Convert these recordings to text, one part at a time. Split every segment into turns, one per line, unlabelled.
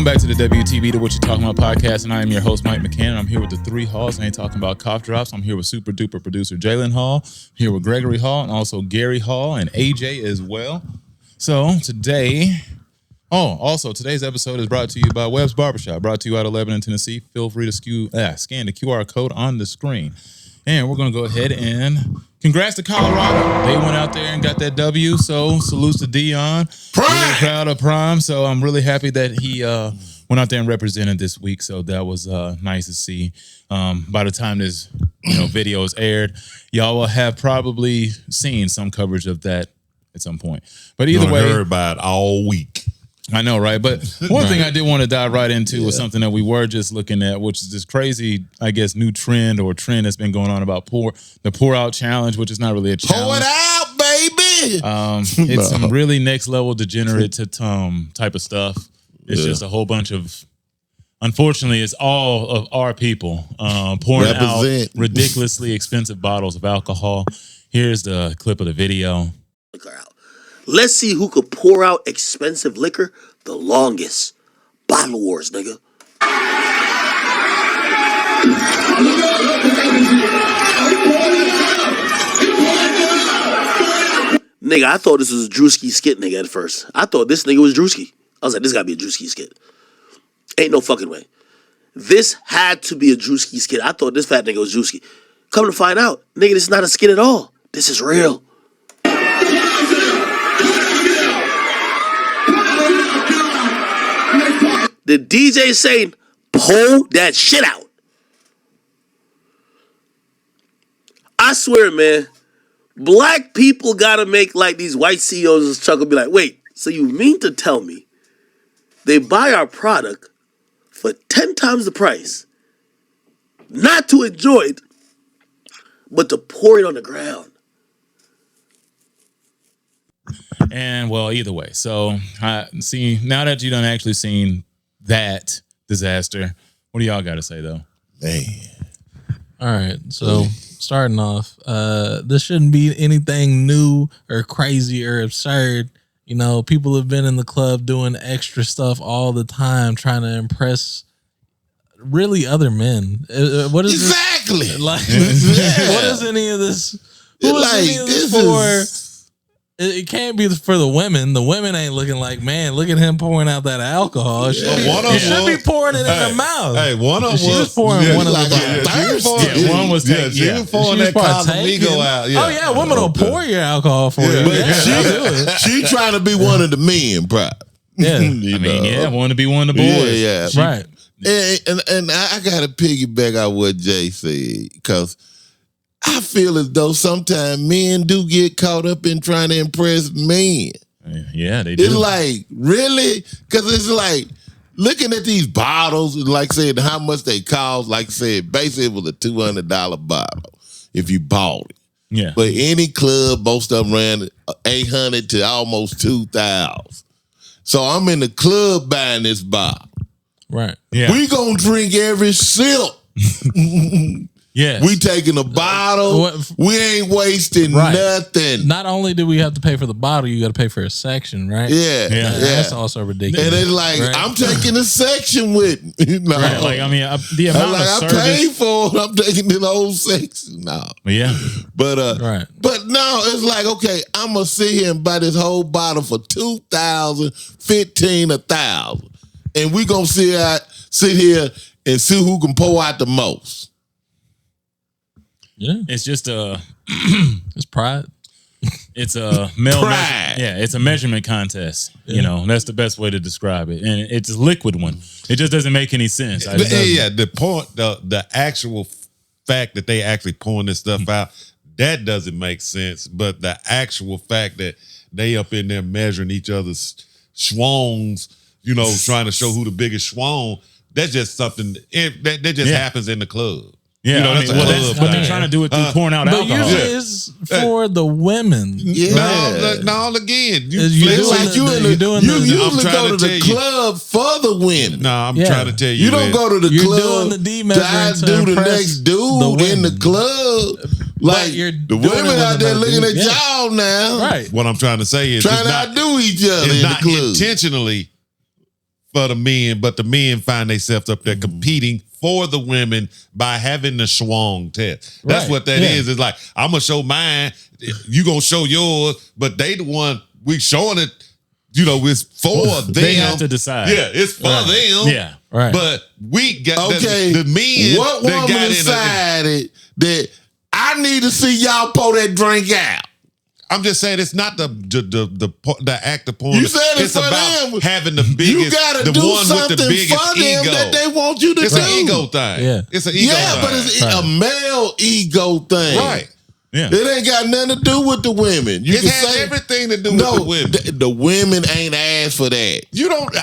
Welcome back to the WTB, the What You Talking About podcast, and I am your host, Mike McCann. I'm here with the three Halls. I ain't talking about cough drops. I'm here with super duper producer Jalen Hall, here with Gregory Hall, and also Gary Hall and AJ as well. So today's episode is brought to you by Webb's Barbershop, brought to you out of Lebanon, Tennessee. Feel free to scan the QR code on the screen. And we're going to go ahead and congrats to Colorado. They went out there and got that W, so salutes to Dion. Really proud of Prime, so I'm really happy that he went out there and represented this week, so that was nice to see. By the time this video is aired, y'all will have probably seen some coverage of that at some point. But either way,
heard about it all week.
I know, right? But one thing I did want to dive right into was something that we were just looking at, which is this crazy, I guess, new trend that's been going on about the pour out challenge, which is not really a challenge.
Pour it out, baby.
It's some really next level degenerate type of stuff. It's just a whole bunch of, unfortunately, it's all of our people pouring out ridiculously expensive bottles of alcohol. Here's the clip of the video.
Let's see who could pour out expensive liquor the longest. Bottle wars, nigga. Nigga, I thought this was a Drewski skit, nigga, at first. I thought this nigga was Drewski. I was like, this gotta be a Drewski skit. Ain't no fucking way. This had to be a Drewski skit. I thought this fat nigga was Drewski. Come to find out, nigga, this is not a skit at all. This is real. The DJ saying, pull that shit out. I swear, man, black people gotta make like these white CEOs chuckle, be like, wait, so you mean to tell me they buy our product for 10 times the price, not to enjoy it, but to pour it on the ground?
And well, either way. So see, now that you done actually seen that disaster, what do y'all got to say though?
Man.
All right. So starting off, this shouldn't be anything new or crazy or absurd. You know, people have been in the club doing extra stuff all the time, trying to impress really other men. What is
exactly
this? Like, what is any of this? Who is any of this for? It can't be for the women. The women ain't looking like, man, look at him pouring out that alcohol. One should be pouring it in her mouth.
Hey, one of them
was pouring one of
them.
One was taking.
She was pouring that Casamigo out.
Yeah. Oh yeah, women will pour your alcohol for you.
She trying to be one of the men, bro.
Yeah,
want to be one of the boys.
Yeah.
Right.
And I got to piggyback on what Jay said, because I feel as though sometimes men do get caught up in trying to impress men.
Yeah, they do.
It's like, really? Because it's like, looking at these bottles, like said, how much they cost, like I said, basically it was a $200 bottle if you bought it.
Yeah.
But any club, most of them ran $800 to almost $2,000. So I'm in the club buying this bottle.
Right.
Yeah.
We gonna drink every sip.
Yes.
We taking a bottle. We ain't wasting nothing.
Not only do we have to pay for the bottle, you got to pay for a section, right?
Yeah.
That's also ridiculous.
And it's like, I'm taking a section with me. No.
Right. Like, I mean, the amount of service.
I paid for it. I'm taking the whole section. No.
Yeah.
But no, it's like, okay, I'm going to sit here and buy this whole bottle for $2,000, $1,500, $1,000. And we going to sit here and see who can pour out the most.
Yeah,
it's just
it's pride.
It's a it's a measurement contest. Yeah. That's the best way to describe it, and it's a liquid one. It just doesn't make any sense.
The actual fact that they actually pouring this stuff out, that doesn't make sense. But the actual fact that they up in there measuring each other's schwons, trying to show who the biggest schwon, that's just something that just happens in the club.
Yeah, but they're trying to do it through pouring out alcohol.
But usually it's for the women.
Yeah. No, again, you
usually
go to the club for the women. No, I'm trying to tell you. You don't go to the club to do the next dude in the club. Like, the women out there looking at y'all now.
Right.
What I'm trying to say is trying to outdo each other in the club. Intentionally for the men, but the men find themselves up there competing for the women by having the schwang test. That's
Right.
what that is. It's like, I'm gonna show mine, you gonna show yours, but they the one we showing it, it's for them.
They have to decide.
Yeah, it's for them.
Yeah.
Right.
But we got
Okay.
the men
What
that
woman
got
decided that I need to see y'all pour that drink out?
I'm just saying it's not the act of porn.
You said it's for
about
them.
having the biggest,
You gotta
the
do
one with
something
the biggest
for them
ego.
that they want you to
It's
do.
an ego thing.
Yeah.
It's an ego thing.
But it's a male ego thing.
Right.
Yeah.
It ain't got nothing to do with the women. You
It
can
has
say
everything to do
no,
with the women.
the women ain't asked for that.
You don't.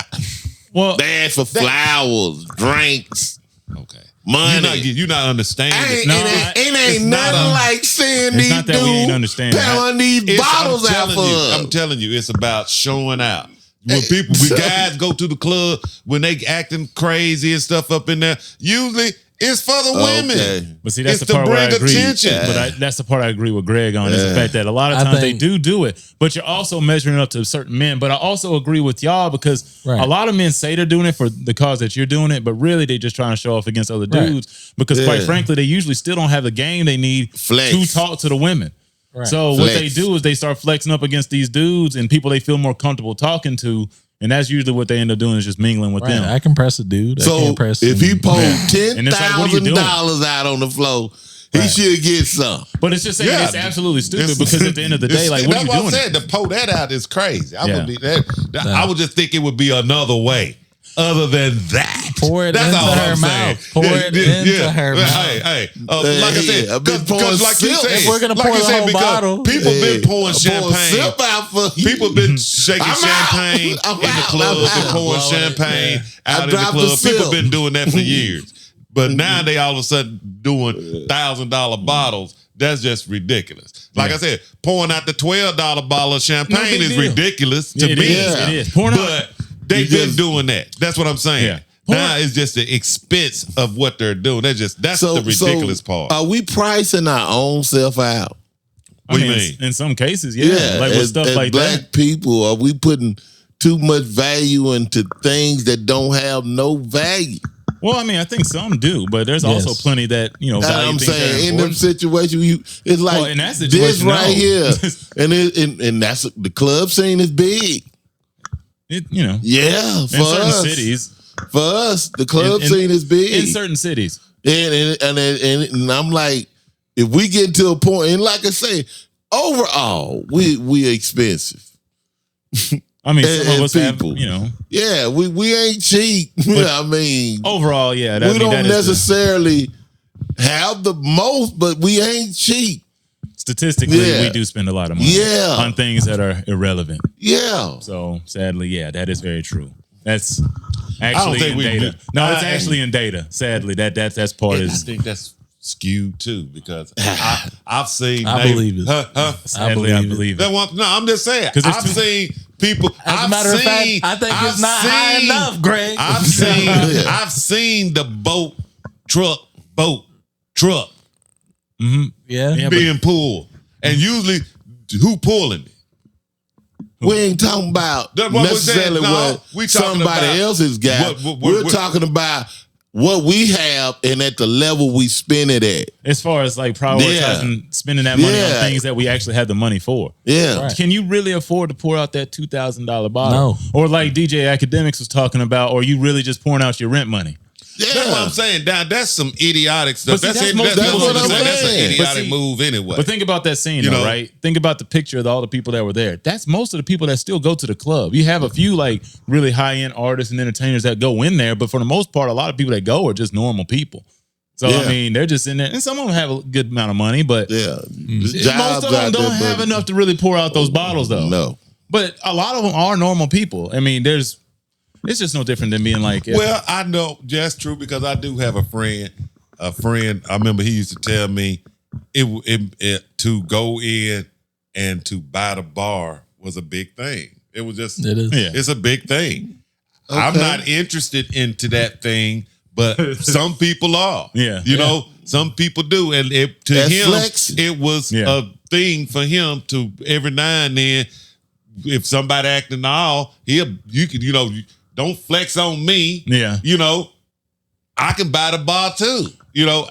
Well,
They asked for flowers, drinks,
Okay.
money.
You're not understanding.
Ain't,
No,
it
it's
ain't
not
nothing
a-
like seeing
it's
these
not that we ain't
dudes
understanding.
pouring these bottles
I'm
out
telling
for
you,
us.
I'm telling you, it's about showing out. When guys go to the club, when they acting crazy and stuff up in there, usually it's for the women.
Okay.
but see, that's
It's
the
to
part where I
bring
agree.
attention.
But that's the part I agree with Greg on is the fact that a lot of
I
times they
think-
do it, but you're also measuring up to certain men. But I also agree with y'all because
Right.
a lot of men say they're doing it for the cause that you're doing it, but really they just trying to show off against other
Right.
dudes because
Yeah.
quite frankly, they usually still don't have the game they need
Flex.
to talk to the women.
Right.
So what they
Flex.
do is they start flexing up against these dudes and people they feel more comfortable talking to. And that's usually what they end up doing is just mingling with
Right.
them.
I can press a dude. I
So
can't press
if he
some-
pulled
And it's like, what are you doing?
$10,000 out on the floor, he should get some.
But it's just saying
Yeah.
it's absolutely stupid
It's-
because at the end of the day, like, what are
that's
you doing?
I said. To pull that out is crazy. I
Yeah.
would be that. I would just think it would be another way. Other than that,
Pour it
that's
into
all
her
I'm
mouth.
saying.
Pour it into her mouth.
Hey, like I said,
I've been pouring
like you
sip.
said,
If
we're gonna
like
pour
you
the
said,
whole
because
bottle,
people been pouring
Pour
champagne.
sip out for you.
People been shaking
I'm
champagne
out. I'm
in the
out.
club,
I'm
been
out.
pouring
Blowing it,
champagne
I
out in the
dropped
club.
the
People
sip.
been doing that for years. But now they all of a sudden doing $1,000 bottles. That's just ridiculous. Like I said, pouring out the $12 bottle of champagne
big
is
deal.
ridiculous to
It
me.
is, it is. Pouring out-
But they've been doing that. That's what I'm saying.
Yeah.
Now it's just the expense of what they're doing. That's the ridiculous part.
Are we pricing our own self out?
What do you
I
mean?
In some cases, yeah. Like with stuff
as
like
black
that.
people, are we putting too much value into things that don't have no value?
Well, I mean, I think some do, but there's also
Yes.
plenty that,
That's what
value
I'm
things that are
saying. In them
important.
situations, it's like
Well, in that
this
situation,
right
no.
here, and that's the club scene is big. Yeah,
in
for
certain
us,
cities.
for us, the club
In-
scene is big.
In certain cities.
And I'm like, if we get to a point, and like I say, overall, we expensive.
I mean,
And-
some of
and
us have,
people.
Yeah,
we ain't cheap. I mean,
overall, yeah.
we don't
that is
necessarily have the most, but we ain't cheap.
statistically,
Yeah.
we do spend a lot of money
Yeah.
on things that are irrelevant.
Yeah.
So sadly, yeah, that is very true. That's
don't
actually
think
in
we
data.
do-
No, it's
I-
actually in data. Sadly, that's part
I
is
think that's skewed too because I've seen.
I believe it.
sadly I believe it.
No, I'm just saying.
'Cause it's
I've
too-
seen people.
As a matter of fact, I think it's not high enough, Greg.
I've seen the boat truck
Yeah.
Yeah, but-
being pulled, and usually who pulling it?
We ain't talking about
That's what we're saying.
necessarily
No,
what
we talking
somebody
about
else has got.
what-
We're talking about what we have and at the level we spend it at.
As far as like prioritizing spending that money
Yeah.
on things that we actually have the money for.
Yeah.
Right.
Can you really afford to pour out that $2,000 bottle?
No.
Or like DJ Academics was talking about, or you really just pouring out your rent money?
Yeah.
That's what I'm saying. Now that's some idiotic stuff.
But see,
That's
that's
most
what
people's
I'm saying. That's an
saying.
But
idiotic
see-
move anyway.
But think about that scene,
You
though,
know?
right? Think about the picture of all the people that were there. That's most of the people that still go to the club. You have a few like really high end artists and entertainers that go in there, but for the most part, a lot of people that go are just normal people. So
Yeah.
I mean, they're just in there, and some of them have a good amount of money, but
Yeah. There's
most
jobs
of them
out
don't
there,
have
but
enough to really pour out those bottles, though.
No.
But a lot of them are normal people. I mean, it's just no different than being like,
Well, I know that's true because I do have a friend. I remember he used to tell me it to go in and to buy the bar was a big thing. It was just
It is.
Yeah.
it's a big thing. I'm
Okay.
not interested into that thing, but some people are.
Yeah.
You know, some people do. And to
That's
him,
flexing.
it was
Yeah.
a thing for him to every now and then, if somebody acting all, don't don't flex on me.
Yeah.
You know, I can buy the bar too. You know,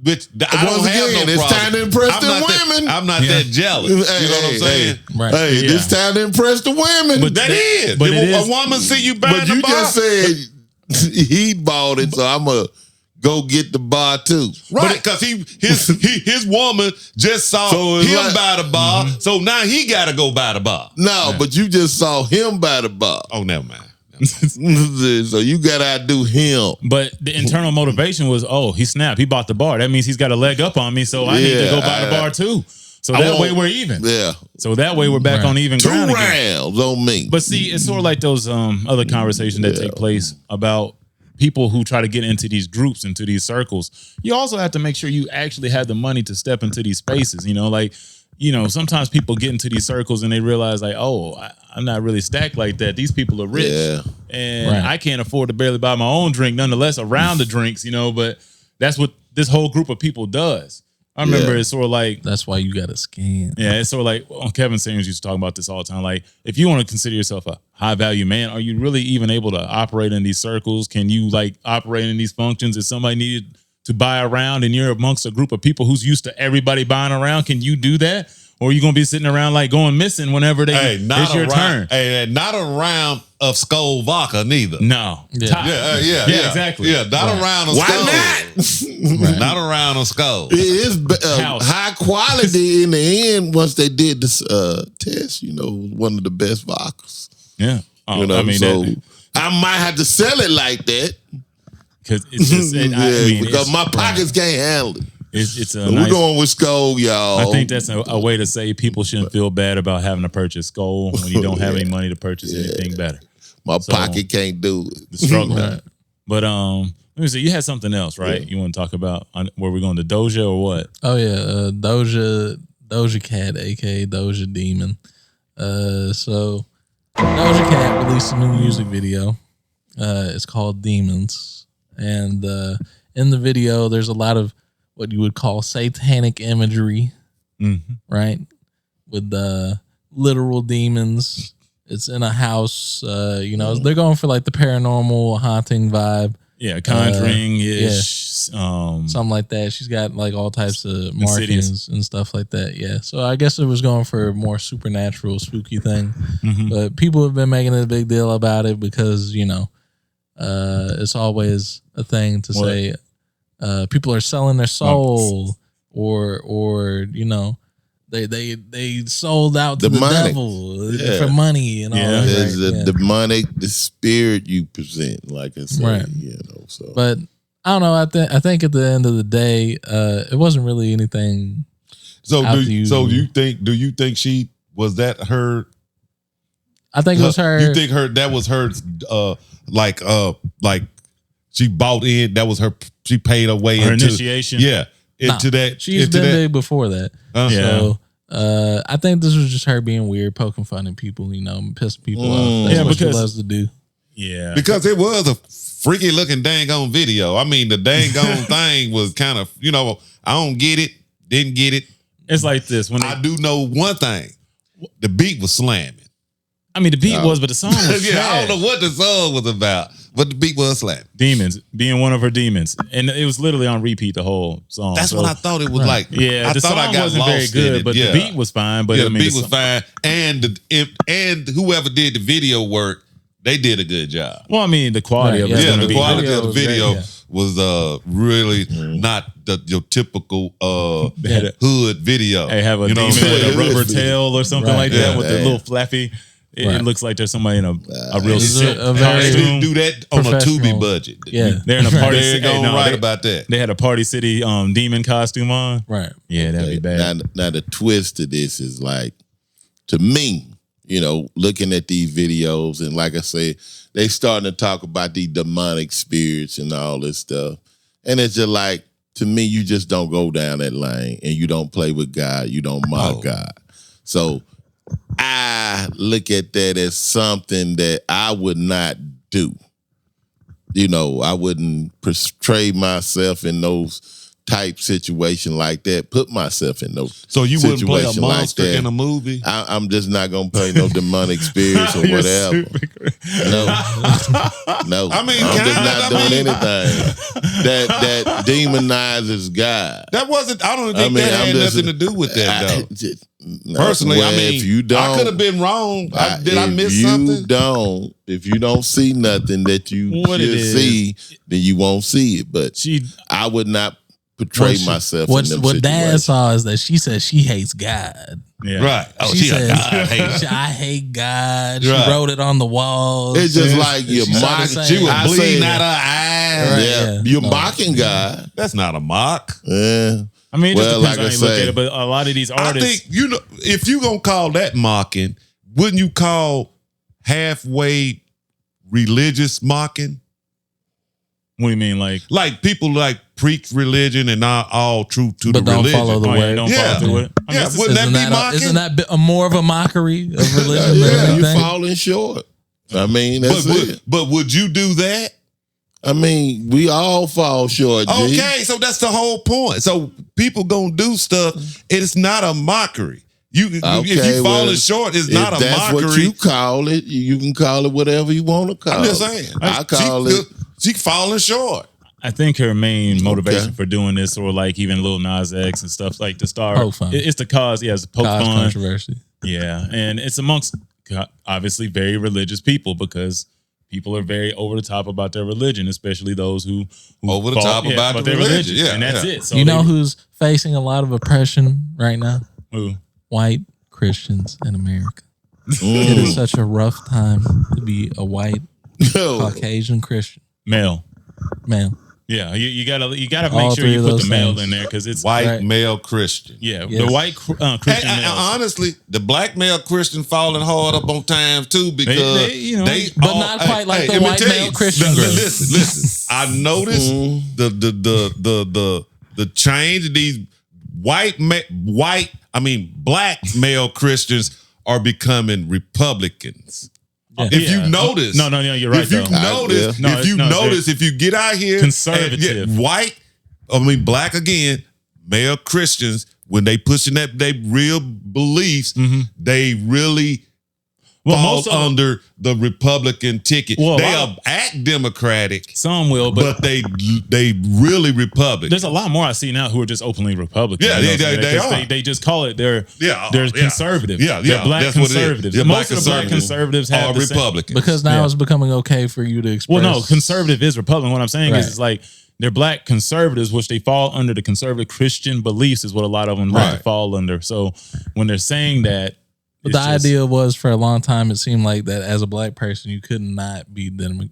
which I don't have no
it's
problem.
time to impress
I'm
the
not
women.
I'm not that jealous.
Hey,
You know what I'm saying?
Right.
Hey, it's time to impress the women.
But
That is.
But
If
it
a
is-
woman see you buying
But
the
you
bar,
just said he bought it, so I'm going to go get the bar too.
right? Because his woman just saw
So it's
him
like-
buy the bar, so now he got to go buy the bar.
No, but you just saw him buy the bar.
Oh, never mind.
So you got to outdo him.
But the internal motivation was, oh, he snapped. He bought the bar. That means he's got a leg up on me, so I need to go buy the bar too. So that way we're even.
Yeah.
So that way we're back on even
2
ground again.
rounds on me.
But see, it's sort of like those other conversations that take place about people who try to get into these groups, into these circles. You also have to make sure you actually have the money to step into these spaces. You know, like, you know, sometimes people get into these circles and they realize like, oh, I'm not really stacked like that. These people are rich,
Yeah.
and I can't afford to barely buy my own drink, nonetheless, around the drinks, you know. But that's what this whole group of people does. I remember it's sort of like,
That's why you got to scan.
yeah, it's sort of like Kevin Samuels used to talk about this all the time. Like, if you want to consider yourself a high value man, are you really even able to operate in these circles? Can you like operate in these functions? If somebody needed to buy around and you're amongst a group of people who's used to everybody buying around, can you do that? Or are you gonna be sitting around like going missing whenever it's your turn?
Hey, not a round of Skull vodka neither.
No.
Yeah.
Top.
Yeah,
exactly.
Yeah, not a round of Skull.
not?
Not a round of Skull.
It is
House.
high quality in the end. Once they did this test, you know, one of the best vodkas.
Yeah. Oh,
You know,
I mean,
so I might have to sell it like that.
because it's just,
because my pockets can't handle it.
it's a
So
nice,
we're going with Skull, y'all.
I think that's a way to say people shouldn't feel bad about having to purchase Skull when you don't have any money to purchase anything better.
my pocket can't do it.
The struggle. But let me see. You had something else, right? You want to talk about where we're going to Doja or what?
Oh yeah, Doja Cat, aka Doja Demon. So Doja Cat released a new music video. It's called Demons, and in the video, there's a lot of what you would call satanic imagery, right? With literal demons. It's in a house. You know, they're going for like the paranormal haunting vibe.
Yeah, Conjuring-ish.
Something like that. She's got like all types of markings and stuff like that. Yeah. So I guess it was going for a more supernatural, spooky thing. But people have been making a big deal about it because, you know, it's always a thing to say people are selling their soul or you know, they sold out to the devil for money and all that.
There's the demonic, the spirit you present, like I said, you know. So,
but I don't know. I think at the end of the day, it wasn't really anything.
So do you think she was that her?
I think it was her.
You think that was her? Like she bought in. That was her. She paid her way
Her
into
initiation.
Yeah, into that.
She's been big before that.
Yeah.
So I think this was just her being weird, poking fun at people, you know, pissing people off. That's what she loves to do.
Yeah.
Because it was a freaky looking dang on video. I mean, the dang on thing was kind of, you know, I don't get it, didn't get it.
It's like this. When
I do know one thing. The beat was slamming.
I mean, the beat was, but the song was
Yeah, I
trash.
don't know what the song was about, but the beat was slamming.
Demons, being one of her demons. And it was literally on repeat the whole song.
That's what I thought it was like.
Yeah,
I
the
thought
song
I got
wasn't very
lost in
good,
it.
but
Yeah.
the beat was fine. But
Yeah,
I
the
mean,
beat was fine. And whoever did the video work, they did a good job.
Well, I mean, the quality of it.
Yeah,
gonna
the
be
quality
good.
of the video was really not your typical hood video.
They have a
You know what
demon
I'm
with a
saying?
rubber tail or something like that with the little flappy. It looks like there's somebody in a real silk
a very-
They
costume.
didn't do that on a
Professional.
Tubi budget.
Yeah.
They're in a party
They
city.
ain't gonna write
they,
about that.
They had a Party City demon costume on.
Right.
Yeah, that'd be bad.
now the twist to this is like, to me, you know, looking at these videos and like I said, they starting to talk about these demonic spirits and all this stuff. And it's just like, to me, you just don't go down that lane and you don't play with God. You don't mock God. So I look at that as something that I would not do. You know, I wouldn't portray myself in those type situation like that. Put myself in no
So you wouldn't play a
situation like
monster
that.
in a movie?
I'm just not gonna play no demonic spirits or
You're
whatever. No.
I mean,
I'm just
kinda,
not doing anything that demonizes God.
That wasn't. I don't think that had nothing to do with that, though. Personally,
well,
I mean,
if you don't,
I could have been wrong. Did I miss something?
If you don't see nothing that you
What it
should
is.
see, then you won't see it. But I would not portray myself in them
What Dad
situations.
saw is that she said she hates God.
Yeah.
Right. Oh,
She
she a
says,
God hater.
I hate God.
Right.
She wrote it on the walls.
It's just like you're
She started
mocking.
saying-
She was
I
bleeding
say-
out her eyes.
Right,
Yeah,
yeah.
you're
No.
mocking God.
That's not a mock.
Yeah.
I mean, it just
Well,
depends
like
on how
I
you look
say-
at it, but a lot of these artists.
I think, if you gonna call that mocking, wouldn't you call halfway religious mocking?
What do you mean?
Like people like preach religion and not all true to
But
the
don't
religion.
follow the
Oh, yeah,
word.
don't
Yeah.
follow through it. I mean,
Yeah,
it's
wouldn't
just-
that be mocking?
Isn't that a more of a mockery of religion than
Yeah, you're
anything?
falling short. I mean, that's it.
But would you do that?
I mean, we all fall short, G.
Okay, so that's the whole point. So people gonna do stuff. It's not a mockery. If you falling
well,
short, it's
if
not a
that's
mockery.
what you call it. You can call it whatever you want to call it.
I'm just saying.
I call it.
She falling short.
I think her main motivation
Okay.
for doing this, or like even Lil Nas X and stuff, like to start,
Poke fun.
it's the cause. Yeah, it's poke
Cause
fun.
controversy.
Yeah, and it's amongst obviously very religious people because people are very over the top about their religion, especially those who
Over the top about the
their
religion. Yeah,
and that's
yeah.
it. So
You know who's facing a lot of oppression right now?
who?
White Christians in America. It is such a rough time to be a white Caucasian Christian
Male.
male.
Yeah, you gotta
All
make sure
three
you
of
put
those
the male
things.
in there because it's
White
Right.
male Christian.
yeah,
Yes.
the white Christian
And
males.
honestly, the black male Christian falling hard up on times too because
They, you know,
but not quite like the
let me
white
tell
male
you,
Christian group.
Listen. I noticed the change. These black male Christians are becoming Republicans. If you notice,
no, you're right.
If you
though.
notice,
No,
if you
no,
notice, if you get out here,
Conservative.
and black again, male Christians, when they pushing that they real beliefs, they really fall
most of them-
under the Republican ticket.
Well,
they
wow.
act Democratic,
Some will, but
but they really Republican.
there's a lot more I see now who are just openly Republican.
Yeah,
You know what I'm
they
saying?
are.
They just call it they're
Yeah,
conservative.
Yeah,
They're black
that's what it is.
conservatives.
Yeah,
Most
black
of the black conservatives have
are
the same-
Republicans
Because now
Yeah.
it's becoming okay for you to express.
Well, no, conservative is Republican. What I'm saying
Right.
is, it's like they're black conservatives, which they fall under the conservative Christian beliefs, is what a lot of them like to
Right.
fall under. So when they're saying that,
But
it's
the
just-
idea was for a long time, it seemed like that as a black person, you could not be Democratic.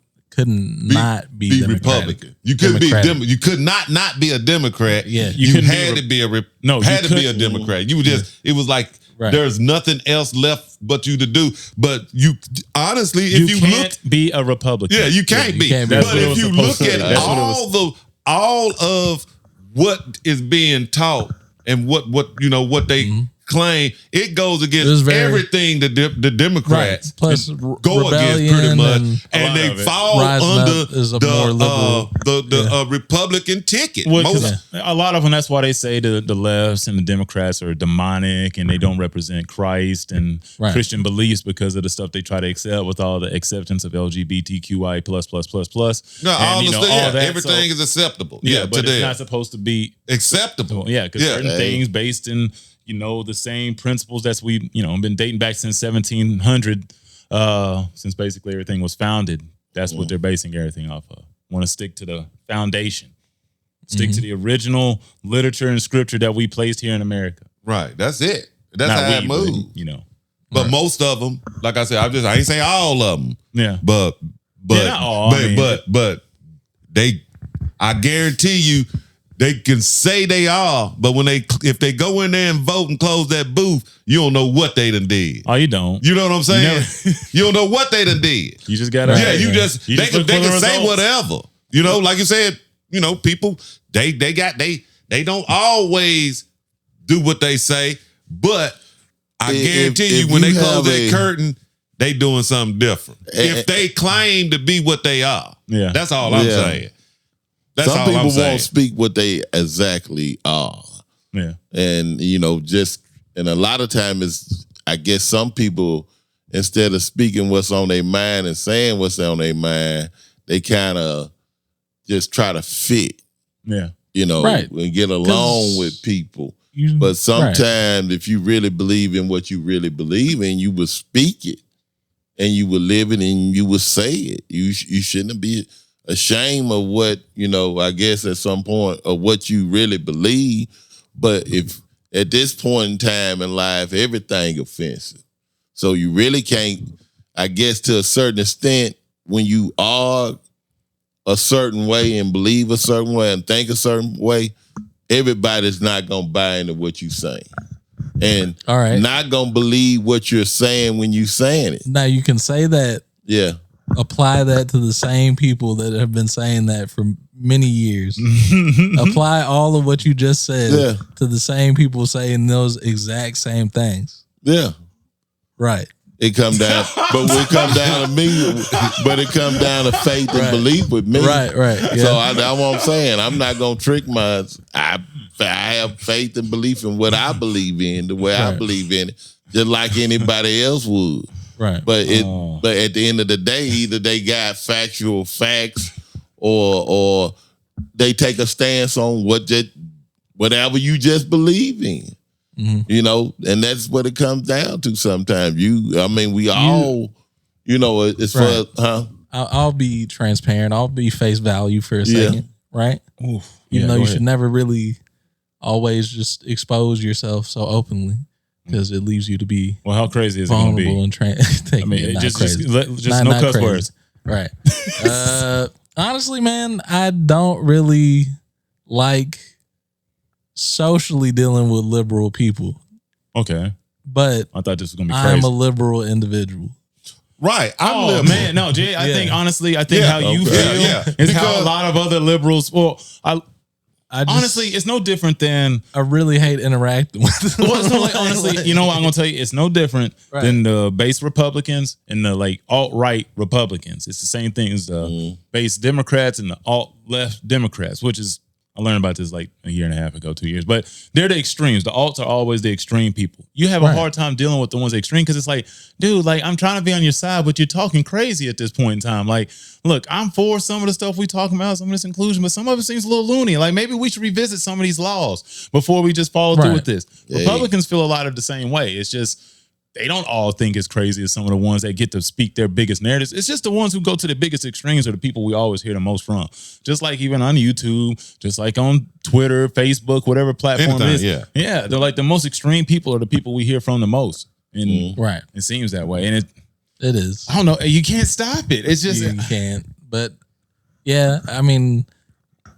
Republican. You couldn't
Democratic.
be you could not be a Democrat.
Yeah.
you
couldn't
had
be
to be a
No,
had
you
to be a
couldn't.
Democrat. You just it was like
Right.
there's nothing else left but you to do. But you honestly, if you
can't
look,
be a Republican.
yeah, you can't
you
be.
can't be.
But
That's what it
if
was
you
supposed
look
to
at
be. That's what it was.
all of what is being taught and what they claim, it goes
It was
against
very-
everything the Democrats
Plus,
go against pretty much,
and
and
lot
they
of it.
fall
Rising
under
Up is a more liberal-
the Republican ticket.
Well, 'cause
Most-
a lot of them, that's why they say the lefts and the Democrats are demonic and they don't represent Christ and
Right.
Christian beliefs because of the stuff they try to accept with all the acceptance of LGBTQI plus.
No, all
And,
the
you know,
stuff,
all
yeah,
that,
everything
so-
is acceptable.
Yeah, but
to
it's
them.
not supposed to be
Acceptable.
Yeah, because
Yeah.
certain things based in the same principles that's been dating back since 1700, since basically everything was founded. That's what they're basing everything off of. Want to stick to the foundation, stick to the original literature and scripture that we placed here in America.
Right. That's it. That's
Not
how it
we, but,
moves. But most of them, like I said, I ain't say all of them.
Yeah.
But
not all, I mean-
but they, I guarantee you, they can say they are, but if they go in there and vote and close that booth, you don't know what they done did.
Oh, you don't.
You know what I'm saying?
never-
You don't know what they done did.
You just gotta.
Yeah, you just
You
they
just
can
look for the
say
results.
whatever. Like you said, people they don't always do what they say, but I guarantee
if
you when
you
they close
have
that curtain, they doing something different. If they claim to be what they are.
Yeah.
That's all I'm
Yeah.
saying. That's
some
all
people
I'm saying.
won't speak what they exactly are.
Yeah.
And, and a lot of time is, I guess some people, instead of speaking what's on their mind and saying what's on their mind, they kind of just try to fit,
Yeah.
Right.
and get along with people. But sometimes if you really believe in what you really believe in, you will speak it and you will live it and you will say it. You shouldn't be ashamed of what, I guess at some point, of what you really believe. But if at this point in time in life, everything offensive. So you really can't, I guess to a certain extent, when you are a certain way and believe a certain way and think a certain way, everybody's not going to buy into what you saying. And not going to believe what you're saying when you saying it.
Now you can say that.
Yeah.
Apply that to the same people that have been saying that for many years. Apply all of what you just said to the same people saying those exact same things.
Yeah.
Right.
It come down, but it come down to me. But it come down to faith and belief with me.
Right. Yeah.
So that's what I'm saying. I'm not gonna trick my. I have faith and belief in what I believe in, the way I believe in it, just like anybody else would.
Right.
But but at the end of the day, either they got factual facts or they take a stance on whatever you just believe in. Mm-hmm. And that's what it comes down to sometimes. We all, it's for,
I'll be transparent. I'll be face value for a second, right?
Oof.
Even though you should never really always just expose yourself so openly because it leaves you to be
how crazy is it going to be?
And
just no cuss words.
Right. Honestly, man, I don't really like socially dealing with liberal people.
Okay.
But
I thought this was going to be crazy.
I'm a liberal indivital.
Right. I'm liberal.
Man. No, Jay, I think honestly, how you feel is how a lot of other liberals, honestly, it's no different than...
I really hate interacting with them.
Well, it's not honestly, you know what I'm going to tell you? It's no different than the base Republicans and the alt-right Republicans. It's the same thing as the base Democrats and the alt-left Democrats, which is... I learned about this a year and a half ago, 2 years. But they're the extremes. The alts are always the extreme people. You have a hard time dealing with the ones extreme because it's dude, I'm trying to be on your side, but you're talking crazy at this point in time. Look, I'm for some of the stuff we talking about, some of this inclusion, but some of it seems a little loony. Maybe we should revisit some of these laws before we just follow through with this. Yeah. Republicans feel a lot of the same way. It's just... they don't all think as crazy as some of the ones that get to speak their biggest narratives. It's just the ones who go to the biggest extremes are the people we always hear the most from. Just like even on YouTube, just like on Twitter, Facebook, whatever platform it is. Yeah, they're the most extreme people are the people we hear from the most. And it seems that way. And
it is.
I don't know. You can't stop it. It's just...
you can't. But yeah,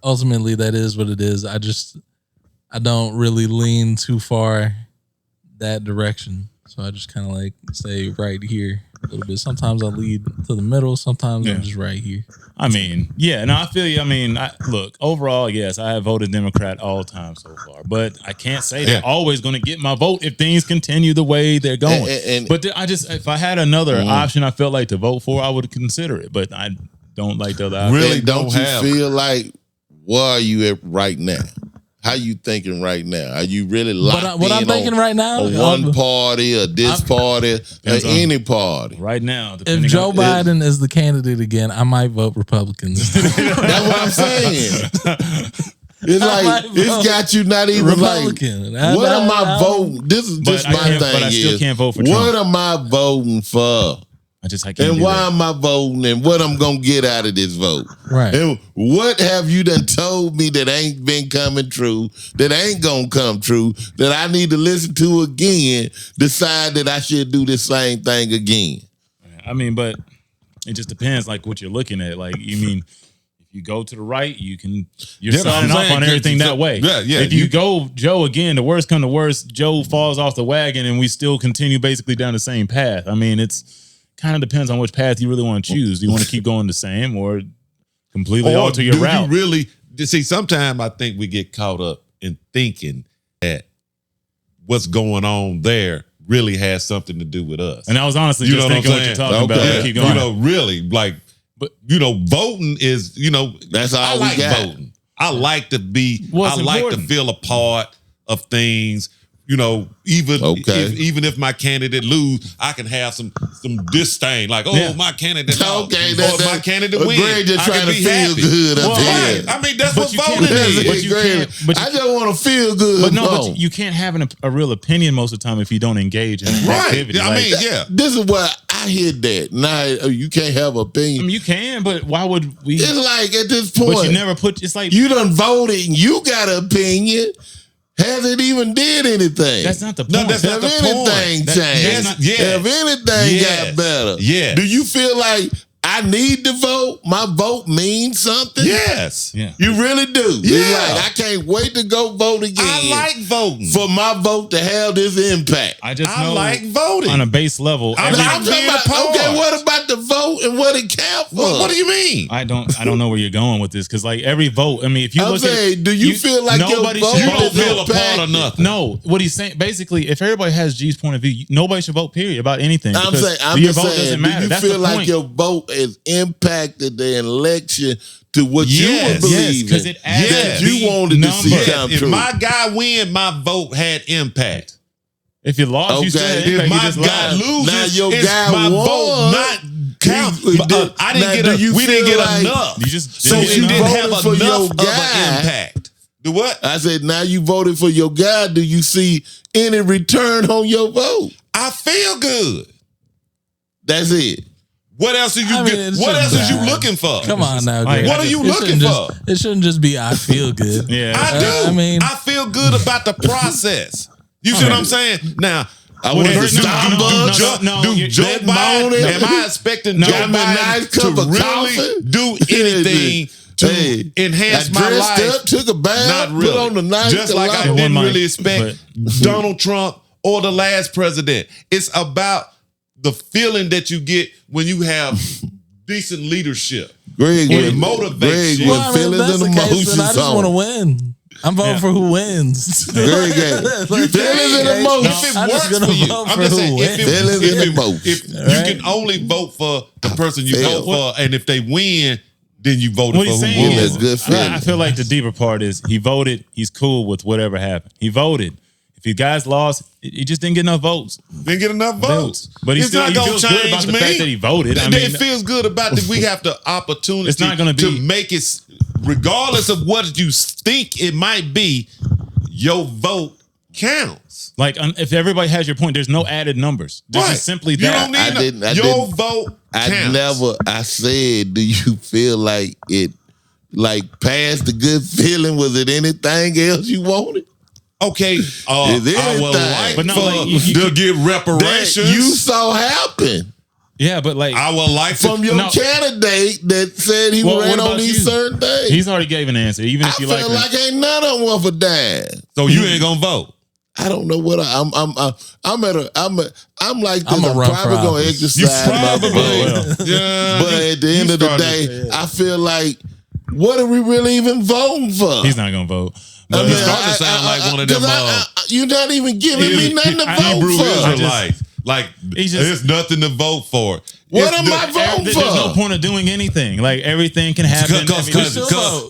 ultimately that is what it is. I don't really lean too far that direction. So I just kind of stay right here a little bit. Sometimes I lead to the middle. Sometimes I'm just right here.
I feel you. Look, overall, yes, I have voted Democrat all the time so far. But I can't say they're always going to get my vote if things continue the way they're going. But if I had another option I felt like to vote for, I would consider it. But I don't like the other option.
Really don't you feel like, where are you at right now? How you thinking right now? Are you really locked
what I'm thinking right now?
One party or this party or any party?
Right now.
If Joe Biden is the candidate again, I might vote Republican.
That's what I'm saying. It's got you not even
Republican.
What am I voting? This is just my thing.
But I still can't vote for Trump.
What am I voting for?
I can't.
And why am I voting? And what I'm gonna get out of this vote?
Right.
And what have you done told me that ain't been coming true? That ain't gonna come true? That I need to listen to again? Decide that I should do the same thing again.
But it just depends, what you're looking at. If you go to the right, you're signing off on everything that way.
Yeah.
If you go Joe again, the worst come to worst, Joe falls off the wagon, and we still continue basically down the same path. It's kind of depends on which path you really want to choose. Do you want to keep going the same or completely alter your route?
You really see? Sometimes I think we get caught up in thinking that what's going on there really has something to do with us.
And I was honestly just thinking what you're talking about.
Yeah.
Keep going.
Really, voting is,
that's all
I like
we got.
Voting. I like to be.
What's
I like
important?
to feel a part of things. You know, even if my candidate lose, I can have some disdain. Like, my candidate lost.
Okay,
or if my candidate wins,
Greg just
I
trying
can
to
be
feel
happy.
good up here.
I mean, that's what
you
voting
can't-
is.
but you can't- but you-
I just want to feel good.
But no,
vote.
but you can't have a real opinion most of the time if you don't engage in activity.
I
Like,
mean, yeah.
This is what I hear that. Now, you can't have opinion.
you can, but why would we?
It's like at this point,
But you never put. It's like
you done voted and you got an opinion. Has it even did anything?
that's not the point.
No, that's not
Have
the point.
anything
That-
changed?
that's not-
Have anything got better?
Yes.
Do you feel like I need to vote? My vote means something?
Yes.
Yeah.
You really do.
Yeah.
It's like, I can't wait to go vote again.
I like voting.
for my vote to have this impact.
I just
I
know
like voting.
on a base level.
I'm
every-
not-
I'm talking
being
about,
a part.
okay, what about the vote and what it counts for?
What do you mean?
I don't know where you're going with this because like every vote. I mean, if you
I'm
look
saying,
at,
do you feel like your
nobody
vote
should
You
vote
don't
is
feel a part of
impacted?
nothing.
No, what he's saying basically, if everybody has G's point of view, nobody should vote. Period about anything.
I'm
because
saying, I'm
your
just
vote
saying,
doesn't
do
matter.
you
That's
feel
the
like
point.
your vote has impacted the election to what
Yes.
you were believing?
because it adds
that
to
you
the
wanted to see
number.
come
If
true.
my guy win, my vote had impact.
If you lost, you still
Okay.
had
If
impact, you
my
just
guy
lied.
loses,
Now your
it's
guy
my
won.
vote not count.
He did-
I
now,
didn't
do
get
you
we didn't
feel
get
like-
enough.
You just
So
didn't
you
get
didn't
enough.
have
voted for your
enough of
guy.
an impact. Do what?
I said, now you voted for your guy. Do you see any return on your vote?
I feel good.
That's it.
What else are you?
I mean, it
What else is you
shouldn't
looking for?
Come on now,
Like,
Greg.
what are
you
It
looking
shouldn't
for?
It shouldn't just be I feel good.
Yeah,
I do.
I mean-
I feel good about the process. You see what I'm saying? Now,
I went to
no,
Starbucks.
no,
do
you-
Joe
that
Biden?
morning-
Am I expecting Joe
Got me a
Biden
nice
to
cup of
really
coffee.
do anything to enhance
I
my
dressed
life?
up, took a bath,
Not really.
put on the nice
Just like I
cologne.
didn't
One
really
mic,
expect Donald Trump or the last president. It's about the feeling that you get when you have decent leadership.
Greg
It
with
motivates
Greg
you.
with
Well, I mean, if
feelings
that's
and
the case,
emotions
then I just want to
on.
win. I'm voting
Yeah.
for who wins.
Greg got feelings and emotions.
If it
I'm
works
just gonna
for you,
vote
I'm
for
just
who
saying,
wins.
Feelings and
if
emotions.
you
Right?
can only vote for the person you
Fail.
vote for, and if they win, then you voted
What
for
he's
who
saying
won.
That's
is,
good feeling.
I feel like the deeper part is he voted. He's cool with whatever happened. He voted. If you guys lost, he just didn't get enough votes.
Didn't get enough votes.
But
it's not
he
going
feels
to
good
change
about the
me.
fact that he voted. I
It
mean,
feels good about that we have the opportunity
It's not gonna be-
to make it, regardless of what you think it might be, your vote counts.
like if everybody has your point, there's no added numbers. There's
Right.
just simply
You
that.
don't need
I
no-
didn't- I
your
didn't-
vote counts.
I said, do you feel like it, like past the good feeling? Was it anything else you wanted?
Okay,
Is
I would
anything.
like
But no,
for
like, you
to get
That
reparations.
you saw happen
Yeah, but like
I would like
from
to.
your
No.
candidate that said he
Well,
ran
what
on
about
these
you?
certain things.
he's already gave an answer. Even
I
if you
feel
like
like
him.
ain't none of them worth a dime.
So you ain't gonna vote.
I don't know what I'm like this.
I'm
I'm
a run for
probably gonna
office.
exercise my
probably
brain.
Well,
Yeah,
But at the end of the day, I feel like, what are we really even voting for?
he's not gonna vote.
I
But
mean, starting to sound like one of them,
'cause you're not even giving me nothing to vote
Hebrew
for.
Israelites. Like
He's just-
there's nothing to vote for.
What
It's
am
the-
I voting
there's
for?
no point of doing anything. Like everything can happen.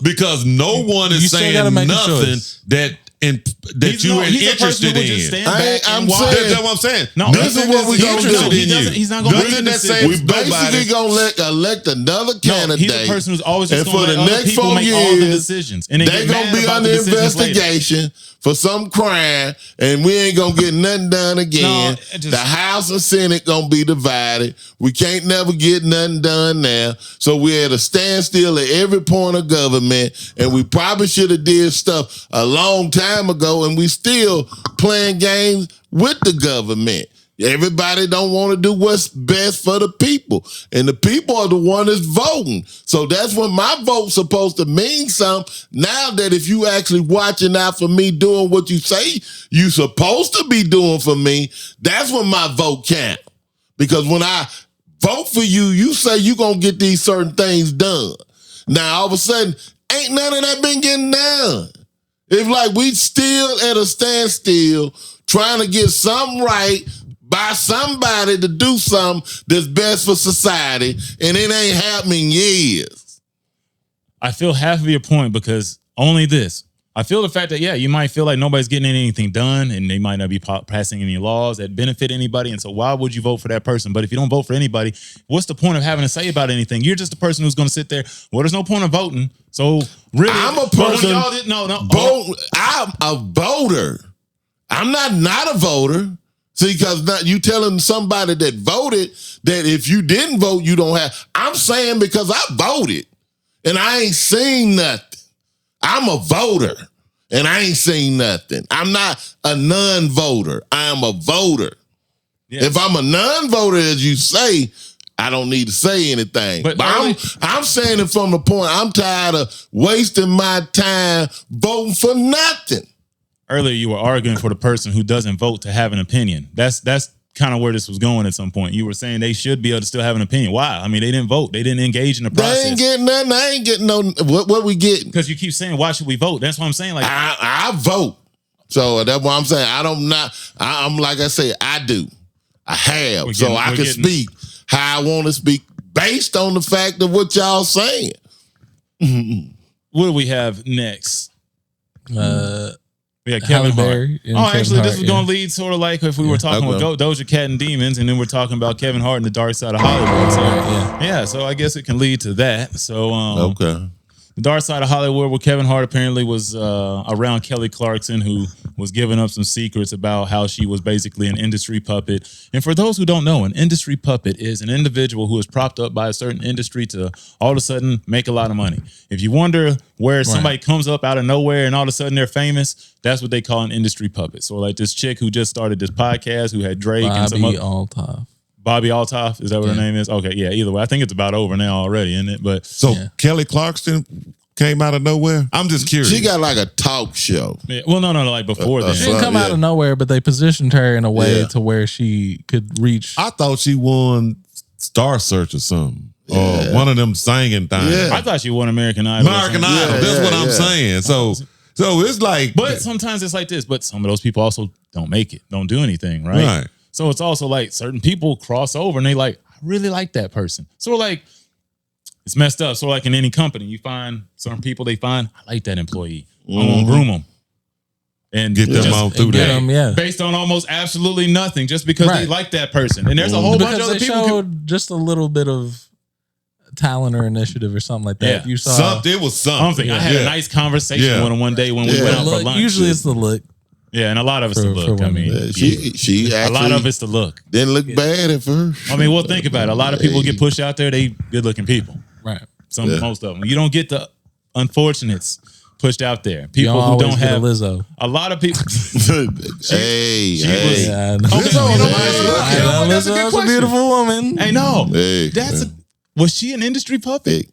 Because no one
You
is
still
saying
gotta make a
nothing
choice.
that you are
he's a person
interested
who would just
in.
stand
I
back
ain't-
and
I'm
watch.
saying-
That's what I'm saying.
No,
Nothing
this is what we
that's
gonna
interested
do.
in
He doesn't-
you.
he's not gonna
Nothing
bring
that
decisions.
says
We basically
nobody.
gonna elect another
No,
candidate.
he's a person who's always just
and
going
for
to
the
let other
next
people
4
make all the
years,
decisions. And then
they
get
gonna
mad
be
about
under
the decisions later.
investigation for some crime, and we ain't gonna get nothing done again.
No, it just-
The House and Senate gonna be divided. We can't never get nothing done now. So we're at a standstill at every point of government, and we probably should have did stuff a long time ago, and we still playing games with the government. Everybody don't want to do what's best for the people. And the people are the one that's voting. So that's when my vote's supposed to mean something. Now that if you actually watching out for me doing what you say you supposed to be doing for me, that's when my vote counts. Because when I vote for you, you say you going to get these certain things done. Now, all of a sudden, ain't none of that been getting done. It's like we still at a standstill trying to get something right by somebody to do something that's best for society, and it ain't happening years.
I feel half of your point because only this. I feel the fact that, you might feel like nobody's getting anything done and they might not be passing any laws that benefit anybody. And so why would you vote for that person? But if you don't vote for anybody, what's the point of having to say about anything? You're just a person who's going to sit there. Well, there's no point of voting. So really,
I'm a person.
I'm
a voter. I'm not a voter. See, because you telling somebody that voted that if you didn't vote, you don't have. I'm saying because I voted and I ain't seen nothing. I'm a voter, and I ain't seen nothing. I'm not a non-voter. I am a voter. Yes. If I'm a non-voter, as you say, I don't need to say anything. But I'm saying it from the point I'm tired of wasting my time voting for nothing.
Earlier, you were arguing for the person who doesn't vote to have an opinion. That's kind of where this was going at some point. You were saying they should be able to still have an opinion. Why? I mean, they didn't vote. They didn't engage in the process.
They ain't getting nothing. I ain't getting no. What we getting?
Because you keep saying, why should we vote? That's what I'm saying. Like
I vote. So that's what I'm saying. I'm like I say, I do. I have. I can speak how I want to speak based on the fact of what y'all saying.
What do we have next? We got
Halle
Kevin
Berry
Hart.
and
Actually,
Hart,
this was going to lead sort of like if we were talking with Doja Cat and Demons, and then we're talking about Kevin Hart and the Darkside Hollywood. So, so I guess it can lead to that. So,
okay.
The Darkside Hollywood, where Kevin Hart apparently was around Kelly Clarkson, who was giving up some secrets about how she was basically an industry puppet. And for those who don't know, an industry puppet is an individual who is propped up by a certain industry to all of a sudden make a lot of money. If you wonder where somebody comes up out of nowhere and all of a sudden they're famous, that's what they call an industry puppet. So like this chick who just started this podcast who had Drake and some other... Bobby Altoff, is that what her name is? Okay, yeah, either way. I think it's about over now already, isn't it? But
Kelly Clarkson came out of nowhere? I'm just curious.
She got like a talk show.
Yeah, well, no, like before that.
She didn't come out of nowhere, but they positioned her in a way to where she could reach.
I thought she won Star Search or something. Or one of them singing things.
Yeah. I thought she won American Idol.
American Idol, that's what I'm saying. So it's like...
But sometimes it's like this, but some of those people also don't make it, don't do anything, right? So it's also like certain people cross over and they like, I really like that person. So like, it's messed up. So like in any company, you find certain people, they find, I like that employee. I'm going to groom them. And
get them on through that.
Based on almost absolutely nothing, just because they like that person. And there's a whole bunch of other people.
Showed just a little bit of talent or initiative or something like that. You saw
it was something.
I had a nice conversation with him one day when we went out for lunch.
Usually it's the look.
Yeah, and a lot of it's the look. I mean,
she actually,
a lot of it's the look.
Didn't look bad at first.
I mean, well, think about it. A lot of people get pushed out there. They good looking people,
right?
Most of them. You don't get the unfortunates pushed out there. People who don't have
Lizzo.
A lot of people.
Lizzo's a beautiful woman.
Hey, no, was she an industry puppet?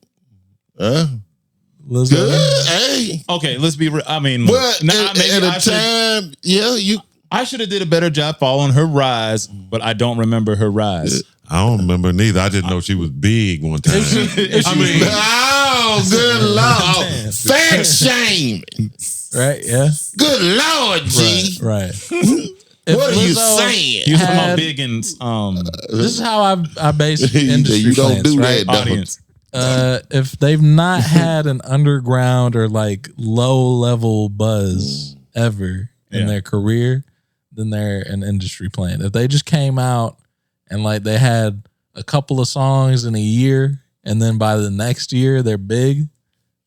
Lizzo.
Okay, let's be real. I mean, I should have did a better job following her rise, but I don't remember her rise.
I don't remember neither. I didn't know she was big one time.
Good Lord. Fat shame.
Right, yeah.
Good Lord, G.
Right.
What are you saying?
You talking about big and
this is how I base industry
you don't
plans,
do
right?
that,
audience.
If they've not had an underground or like low level buzz ever in their career, then they're an industry plan. If they just came out and like they had a couple of songs in a year and then by the next year they're big,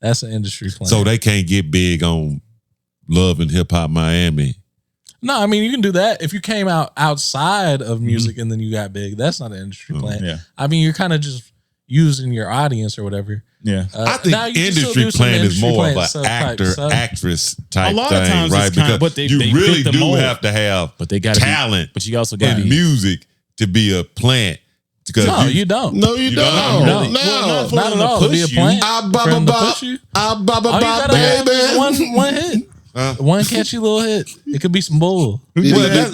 that's an industry plan.
So they can't get big on Love and Hip Hop Miami.
No, I mean, you can do that. If you came out outside of music and then you got big, that's not an industry plan.
Yeah.
I mean, you're kind of just using your audience or whatever.
Yeah.
I think industry plan is more of an actor-actress type
a lot
thing,
of times
right? Because
they
really
fit the
do
mold.
have to have talent,
but you also got
in music to be a plant.
No, you don't.
No, you don't.
No,
not at all. To be a plant. Baby. One hit. One catchy little hit. It could be some bull.
You
remember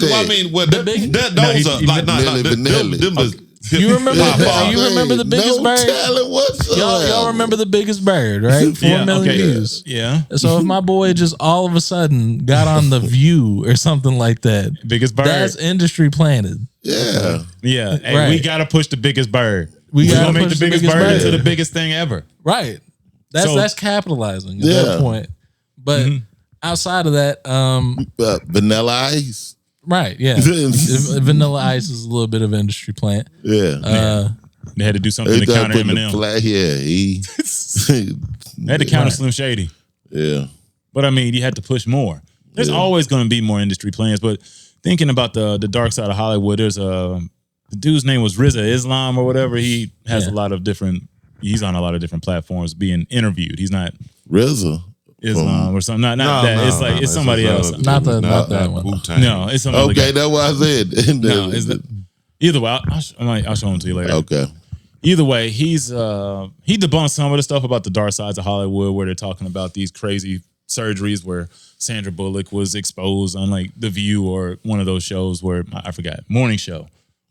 the biggest bird? Y'all remember the biggest bird, right? 4 million views.
Yeah.
So if my boy just all of a sudden got on The View or something like that,
biggest bird,
that's industry planted.
Yeah.
Yeah. Hey, we gotta push the biggest bird.
We gotta
make the biggest bird into the biggest thing ever.
Right. That's capitalizing at that point. But outside of that,
Vanilla Ice.
right, yeah. Vanilla Ice is a little bit of an industry plant.
Yeah.
They had to do something to counter Eminem.
He
They had to counter Slim Shady.
Yeah.
But I mean, you had to push more. There's always going to be more industry plans. But thinking about the dark side of Hollywood, there's the dude's name was Rizza Islam or whatever. He has a lot of different. He's on a lot of different platforms being interviewed. He's not
Rizza
Islam or something. Not that. It's somebody else.
Not that one.
Wu-Tang.
No, it's somebody.
Okay, that's what I said.
No, either way, I'll show him to you later.
Okay.
Either way, he debunked some of the stuff about the dark sides of Hollywood, where they're talking about these crazy surgeries where Sandra Bullock was exposed on like The View or one of those shows where I forgot, morning show.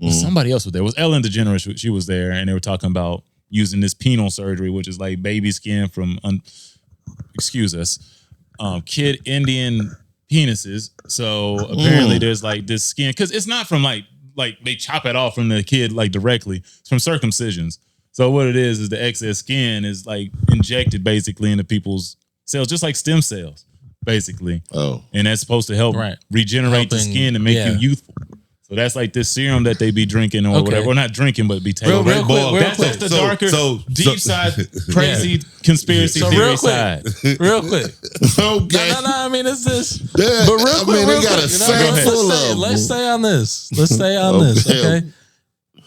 Somebody else was there. It was Ellen DeGeneres. She was there, and they were talking about using this penile surgery, which is like baby skin from kid Indian penises. So apparently there's like this skin, because it's not from like they chop it off from the kid like directly. It's from circumcisions. So what it is the excess skin is like injected basically into people's cells, just like stem cells, basically.
Oh.
And that's supposed to help regenerate the skin and make you youthful. So that's like this serum that they be drinking or whatever. Or not drinking, but be taking. That's the darker, deep side, crazy conspiracy theory side.
Real quick.
Okay.
No, I mean, it's this.
Yeah,
But real quick,
they got a sack full of them.
let's stay on this. Let's stay on this, okay?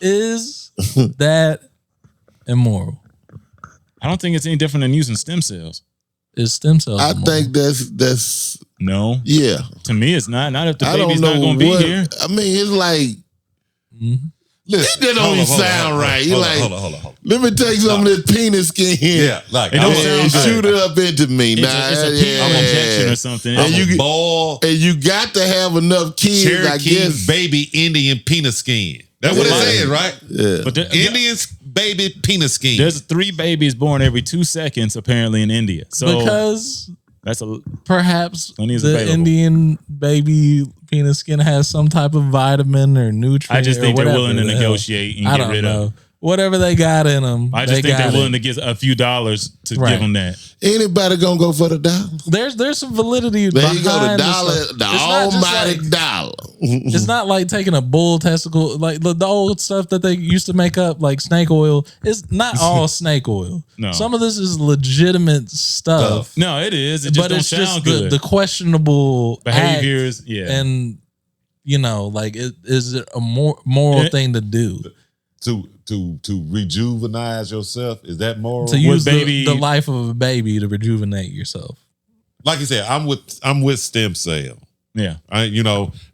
Is that immoral?
I don't think it's any different than using stem cells.
Is stem cells
I
immoral?
think that's
No.
yeah.
To me, it's not. Not if the
I
baby's
don't know
not going to be here.
I mean, it's like
Listen,
that don't even sound right. You like,
hold on.
let me take some of this penis skin here.
Yeah, like
It don't
and
sound
shoot it up into me.
It's a penile injection or something.
And you got to have enough kids,
Cherokee
I guess.
baby Indian penis skin. That's what it said, right?
Yeah.
But
Indian baby penis skin.
there's 3 babies born every 2 seconds apparently in India. So
Because
that's a
perhaps
Plenty is
the
available.
Indian baby penis skin has some type of vitamin or nutrient.
I just think
or
they're
whatever
willing to
the hell.
negotiate and
I
get
don't
rid
know.
of.
Whatever they got in them.
I just think they're willing to give a few dollars to
Right.
give them that.
Anybody gonna go for the dollar?
There's some validity
There
behind
you go, the dollar,
this stuff.
the
It's not just
almighty
like-
dollar.
It's not like taking a bull testicle, like the old stuff that they used to make up, like snake oil. It's not all snake oil.
No.
Some of this is legitimate stuff.
No, it is. It just
But
don't
it's
sound
just
good.
the questionable
Behaviors,
act,
yeah.
and like, is it a moral thing to do
To rejuvenize yourself, is that moral?
to use
baby-
the life of a baby to rejuvenate yourself?
Like you said, I'm with stem cell.
Yeah.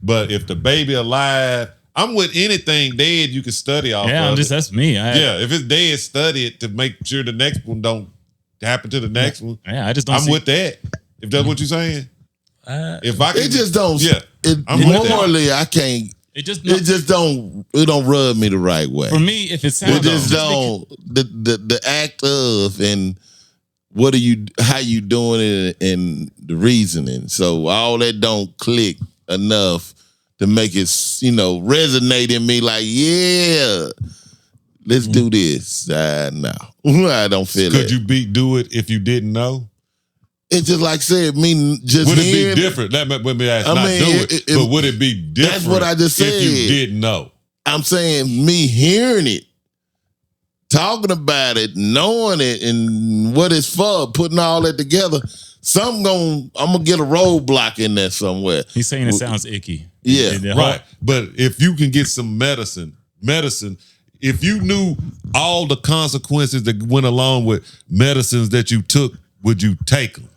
But if the baby alive, I'm with anything dead you can study off
Yeah,
of.
that's me.
If it's dead, study it to make sure the next one don't happen to the next one.
I just don't
I'm
see.
with that. If that's what you're saying. If I can,
It just don't.
Yeah.
It,
I'm with that.
morally, I can't.
It just
It just don't. It don't rub me the right way.
for me, if it sounds
It just don't. The act of and what are you? How you doing it and the reasoning. So all that don't click enough to make it resonate in me. Like let's do this. No, I don't feel it.
could you do it if you didn't know?
It's just like said me just
Would it
hearing
be different? Let me ask,
I
not
mean,
do it, but would it be different?
That's what I just
if you
said.
didn't know.
I'm saying me hearing it, talking about it, knowing it, and what it's for, putting all that together. I'm gonna get a roadblock in there somewhere.
He's saying it sounds icky.
Yeah,
The whole-
Right. But if you can get some medicine, if you knew all the consequences that went along with medicines that you took, would you take them?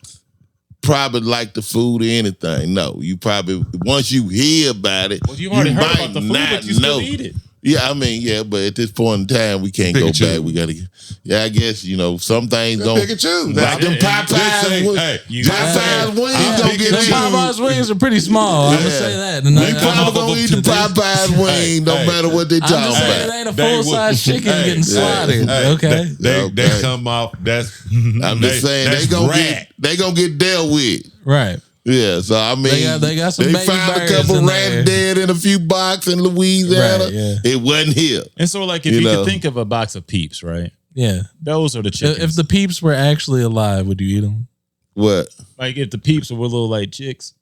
Probably like the food or anything. No, you probably once you hear about it,
Well, you already heard
might
about the food,
not
but you still
know.
eat it.
Yeah, I mean, but at this point in time, we can't
Pick
go
and choose.
back. We gotta, I guess some things don't.
Pick and choose.
Like them
Just say,
Popeyes,
hey,
Popeyes wings
I'm
don't
picking
get
Them
choose.
you.
Popeyes wings are pretty small. I'm gonna say that. And
We probably gonna eat the Popeyes wing, no matter what they
I'm just
talking
saying it
about.
ain't a
They
full size
would-
chicken
Hey,
getting slaughtered. Okay.
They
Okay.
come off. That's
I'm just saying
that's
they gonna get dealt with.
Right.
Yeah, so I mean,
They got some baby
found a
birds
couple
in
rats
there.
dead in a few boxes in Louisiana.
Right, yeah.
It wasn't here.
And so, like, if
You
you
know.
could think of a box of Peeps, right?
Yeah.
Those are the chickens.
If the peeps were actually alive, would you eat them?
What?
Like if the peeps were little like chicks.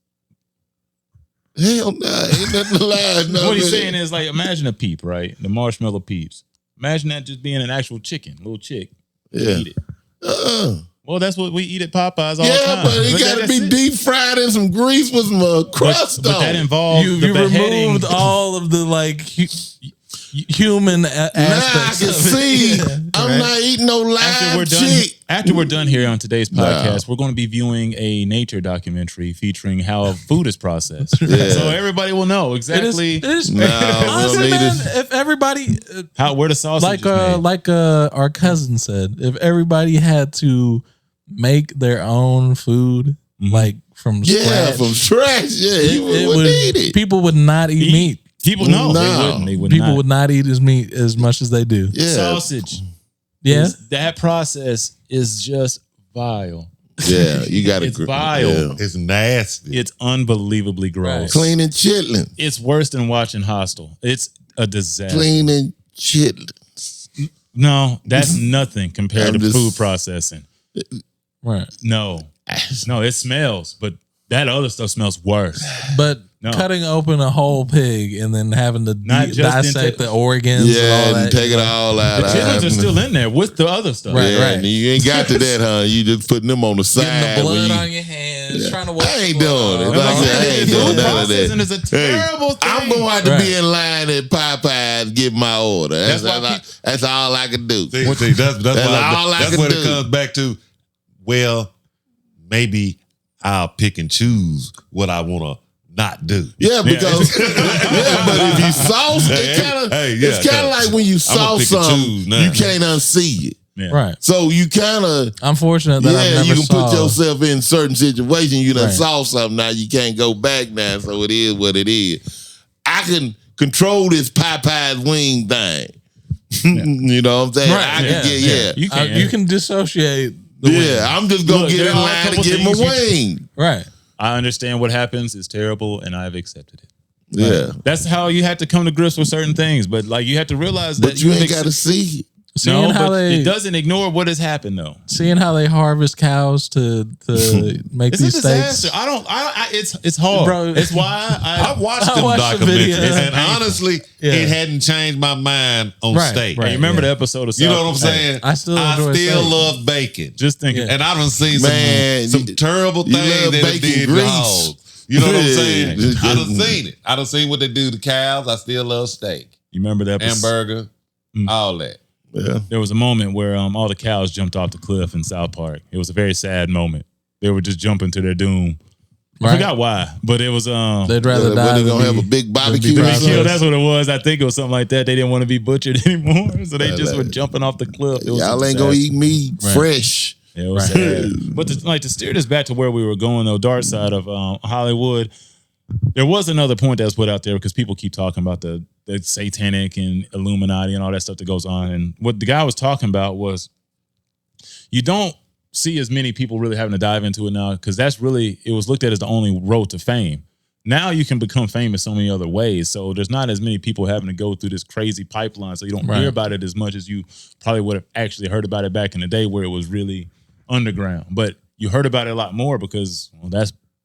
Hell nah, ain't nothing alive. No,
What he's saying is like, imagine a peep, right? The marshmallow peeps. Imagine that just being an actual chicken, little chick.
Yeah.
Eat it. Well, that's what we eat at Popeyes all the
Yeah,
time.
but it got to be deep fried in some grease with some crust
but
on
that
it.
involves
You
the beheading.
removed all of the like human
Now I
aspects.
can
of it.
see
Yeah.
I'm not eating no live chick.
After we're done here on today's podcast, we're going to be viewing a nature documentary featuring how food is processed.
Yeah.
So everybody will know exactly
It is,
No, we don't
honestly,
need
man,
it.
if everybody
where the sausage is made.
like our cousin said, if everybody had to make their own food, like from
Yeah,
scratch,
from scratch. Yeah, you
it
would need it.
people would not eat meat.
People know
No.
they wouldn't. They would
People
not.
would not eat his meat as much as they do.
Yeah,
Sausage.
Yeah,
That process is just vile.
yeah. You got to
It's vile.
It's nasty.
It's unbelievably gross.
Right.
Cleaning chitlins.
It's worse than watching Hostel. It's a disaster.
Cleaning chitlins.
No, that's nothing compared
I'm
to
just-
food processing.
right.
No, it smells, but that other stuff smells worse.
But
No.
cutting open a whole pig and then having to
Not just
dissect
into-
the organs, and all
Yeah,
that,
and take it all out.
The chitlins are still in there with the other stuff.
Right.
Yeah, and you ain't got to that, huh? You just putting them on the side.
getting the
when
blood
you-
on your hands, trying to wash
I ain't
the
doing it.
blood
Like I
off.
said, I ain't doing
Food
none of
processing
that.
is a terrible thing.
I'm gonna have to
Right.
be in line at Popeyes, get my order. That's,
That's why
that's all I can do.
See, that's
That's all I can
what
do.
it comes back to. Well, maybe I'll pick and choose what I want to not do.
Yeah, because yeah, but if you sauce,
Hey,
it kind of
hey, yeah,
it's kind of like when you
I'ma
sauce
pick and
something,
choose now.
you can't unsee it.
Yeah.
Right.
So you kind of
I'm fortunate that I've
yeah,
never
you can
saw.
put yourself in certain situations. You done
Right.
saw something now, you can't go back now. So it is what it is. I can control this Popeyes wing thing. You know what I'm saying?
Right,
I can
yeah,
get yeah.
You can.
you can dissociate the
Yeah,
wing.
I'm just gonna
Look,
get
there
in
are a
line to
couple
get my
things
wing.
Right.
I understand what happens is terrible, and I've accepted it.
Yeah,
That's how you have to come to grips with certain things. But like you have to realize that
but you
have
ain't got to see it.
Seeing
no,
how
but
they
it doesn't ignore what has happened though.
seeing how they harvest cows to make
It's a
these
disaster.
steaks.
It's hard,
Bro.
It's why
I watched
I
them
watched the
documentaries,
video.
and honestly,
Yeah.
it hadn't changed my mind on
Right,
steak.
right.
you remember
yeah.
the episode of
You
South
know what I'm saying?
I still enjoy steak.
love bacon.
Just thinking,
Yeah.
And I done seen
Man,
some
you-
terrible
you
things
love
that they
bacon
did to
grease.
hogs. You know what I'm
Yeah.
saying? I done seen it. I done seen what they do to cows. I still love steak,
you remember the episode.
hamburger, all that.
Yeah.
There was a moment where all the cows jumped off the cliff in South Park. It was a very sad moment. They were just jumping to their doom. I
Right.
forgot why, but it was
They'd rather
When
die.
they
than
gonna have
be-
a big
than
barbecue
be
or
they
something?
killed. That's what it was. I think it was something like that. They didn't want to be butchered anymore, so they just were jumping off the cliff. It was
Y'all
a
ain't gonna
disaster.
eat me fresh.
Yeah, it was sad. But to steer this back to where we were going, though, Darkside of Hollywood, there was another point that was put out there because people keep talking about the satanic and Illuminati and all that stuff that goes on. And what the guy was talking about was you don't see as many people really having to dive into it now because that's really, it was looked at as the only road to fame. Now you can become famous so many other ways. So there's not as many people having to go through this crazy pipeline. So you don't
Right.
hear about it as much as you probably would have actually heard about it back in the day where it was really underground. But you heard about it a lot more because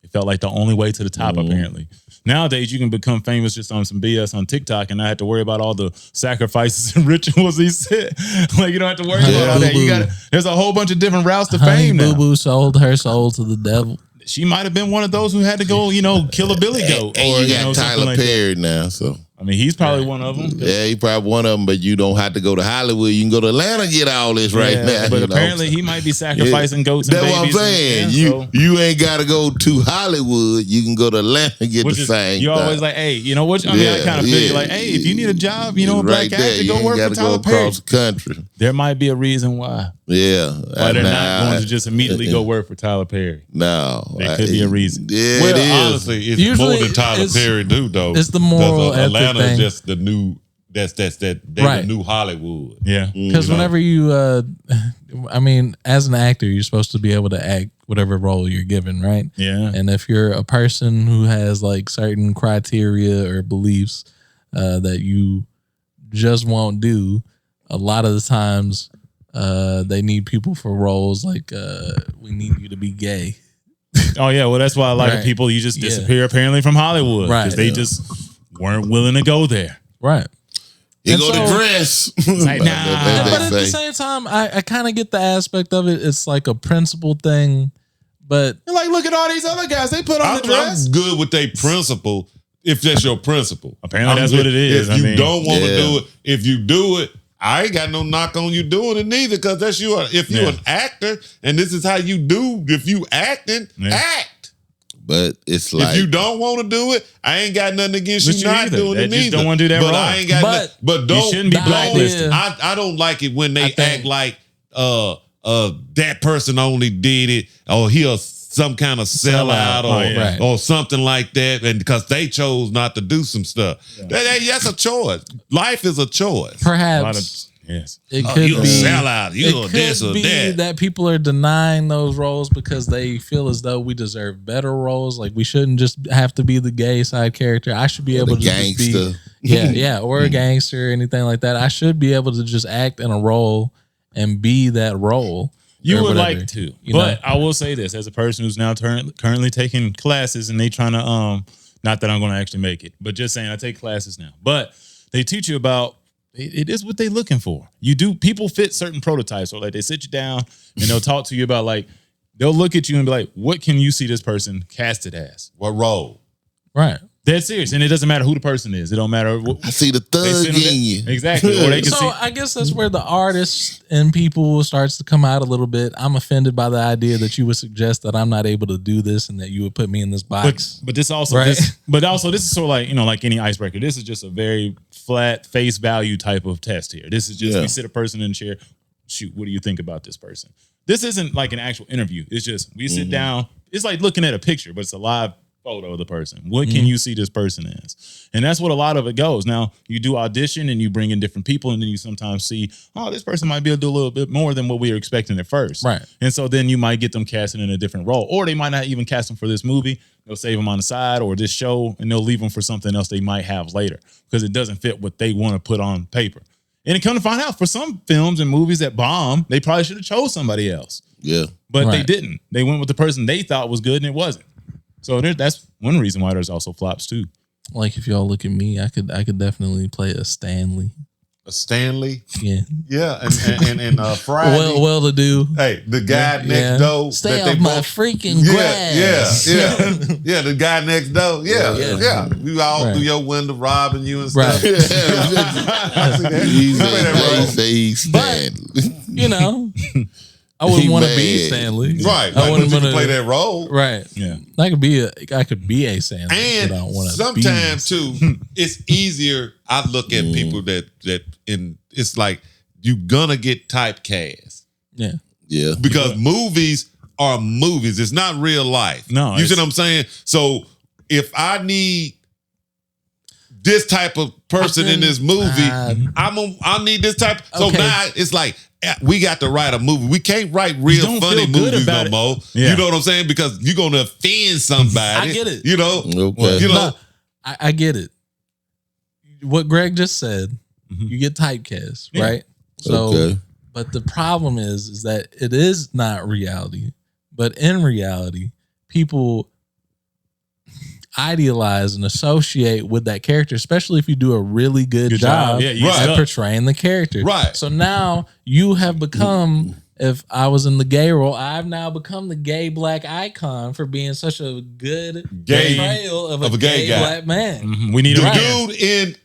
it felt like the only way to the top, apparently. Nowadays, you can become famous just on some BS on TikTok and not have to worry about all the sacrifices and rituals he said. Like, you don't have to worry about all that. There's a whole bunch of different routes to
Honey
fame
Boo
now.
Boo sold her soul to the devil.
She might have been one of those who had to go, kill a billy goat.
And
or,
you got
something
Tyler
like that.
Perry now, so
I mean, he's probably one of them.
yeah, he probably one of them. But you don't have to go to Hollywood. You can go to Atlanta and get all this right now.
But
you know?
apparently he might be sacrificing goats and
That's
babies.
what I'm saying.
so-
You ain't got to go to Hollywood. You can go to Atlanta and get
which
the
is,
same.
you always like, hey, you know what? I mean, I
Yeah,
kind of feel you
yeah.
like, hey, if you need a job, a black
right
actor,
there. You
go
ain't
work for
gotta
Tyler
go
Perry.
across the country.
There might be a reason why.
Yeah,
Why they're not going to just immediately go work for Tyler Perry.
No,
There could be a reason.
Yeah,
Well,
it is.
honestly, it's
Usually
more than Tyler
it's-
Perry do though.
it's the moral
Because,
ethic
Atlanta
thing.
is just the new. That's the
Right.
new Hollywood.
Yeah.
Because whenever you, I mean, as an actor, you're supposed to be able to act whatever role you're given, right?
Yeah.
And if you're a person who has like certain criteria or beliefs that you just won't do, a lot of the times they need people for roles like we need you to be gay.
Oh yeah, well that's why a lot of
Right.
people you just
Yeah.
disappear apparently from Hollywood because
Right.
they
Yeah.
just weren't willing to go there.
Right.
You
And
go
so-
to dress.
like, nah.
They
But at the
say.
same time, I kind of get the aspect of it. It's like a principle thing, but
You're like, look at all these other guys. They put on the dress.
I'm good with their principle if that's your principle.
Apparently
I'm
that's
good.
what it is.
If
I
you
mean,
don't want to
yeah.
do it, if you do it, I ain't got no knock on you doing it neither, because that's you. If you're
Yeah.
an actor and this is how you do, if you acting,
Yeah.
act.
But it's like
If you don't want to do it, I ain't got nothing against
But
you
you
not
either.
doing
They
it
just
neither.
don't wanna do that
but
wrong.
I ain't got
But
nothing. But don't.
shouldn't be
the
blacklisted.
idea-
I don't like it when they
I think-
act like that person only did it, or he a some kind of sellout, or
Oh, yeah.
Right.
or something like that, and because they chose not to do some stuff. That's a choice. Life is a choice.
A lot of,
perhaps
yes.
it
Oh,
could
you a
be
sellout. You a
it
this
could
or
be
that.
that people are denying those roles because they feel as though we deserve better roles. Like we shouldn't just have to be the gay side character. I should be able
the
to just be
gangster.
or a gangster or anything like that. I should be able to just act in a role and be that role.
You
or
would
whatever,
like to,
you
but
know?
I will say this: as a person who's now currently taking classes, and they trying to not that I'm going to actually make it, but just saying I take classes now. But they teach you about it is what they're looking for. You do people fit certain prototypes, so like they sit you down and they'll talk to you about like they'll look at you and be like, "What can you see this person casted as?"
What role?
Right.
Dead serious, and it doesn't matter who the person is. It don't matter.
I see the
They
thug
sit them
in you.
exactly, or they can
So
see.
I guess that's where the artist and people starts to come out a little bit. I'm offended by the idea that you would suggest that I'm not able to do this and that you would put me in this box.
But this also,
Right.
this is sort of like, like any icebreaker. This is just a very flat face value type of test here. This is just
Yeah.
we sit a person in a chair. Shoot, what do you think about this person? This isn't like an actual interview. It's just we sit down. It's like looking at a picture, but it's a live photo of the person. What can you see this person as? And that's what a lot of it goes. Now you do audition and you bring in different people, and then you sometimes see, oh, this person might be able to do a little bit more than what we were expecting at first.
Right.
And so then you might get them casted in a different role, or they might not even cast them for this movie. They'll save them on the side or this show, and they'll leave them for something else they might have later because it doesn't fit what they want to put on paper. And it come to find out, for some films and movies that bomb, they probably should have chose somebody else,
Yeah.
but they
Right.
didn't. They went with the person they thought was good, and it wasn't. So that's one reason why there's also flops too.
Like if y'all look at me, I could definitely play a Stanley.
A Stanley.
Yeah.
Yeah, and Friday.
Well to do.
Hey, the guy next door.
Stay
that they
off my
both-
freaking grass.
Yeah. The guy next door. Yeah. You all
Right.
through your window robbing you and
Right.
stuff. I see that.
He's
You play that role.
a face
But-
Stanley.
You know, I wouldn't
He
want to be
mad.
Stanley.
Right.
I
Like,
wouldn't
but you
want
can play
to
that role.
Right.
Yeah.
I could be a Stanley.
And
but I don't want to
sometimes too, it's easier. I look at people that in it's like you gonna get typecast
Yeah.
Yeah.
because movies are movies. It's not real life.
No,
you see
it's-
what I'm saying? So if I need this type of person in this movie, I need this type. So
Okay.
now it's like we got to write a movie. We can't write real
don't
funny
feel good
movies no
about it.
more.
Yeah.
You know what I'm saying? Because you're gonna offend somebody.
I get it.
You know.
Okay.
You know.
No, I get it. What Greg just said, you get typecast,
Yeah.
right? So,
Okay.
but the problem is that it is not reality. But in reality, people idealize and associate with that character, especially if you do a really good
Good
job,
job. Yeah, you
Right.
get
at
stuck.
portraying the character.
Right.
So now you have become, if I was in the gay role, I've now become the gay black icon for being such a good
Gay-
portrayal of
of
a
a gay
gay
guy.
black man.
Mhm. We need
The
him.
dude in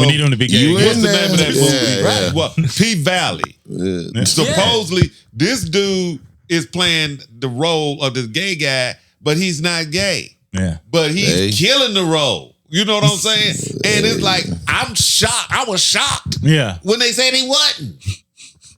We need him to be gay.
You
what's
in
the
there?
name of that
Yeah,
movie?
yeah.
Right. Well, P Valley.
Yeah.
Supposedly, this dude is playing the role of this gay guy, but he's not gay.
Yeah.
But he's
Hey.
killing the role. You know what I'm saying? And it's like, I'm shocked. I was shocked
Yeah.
when they said he wasn't.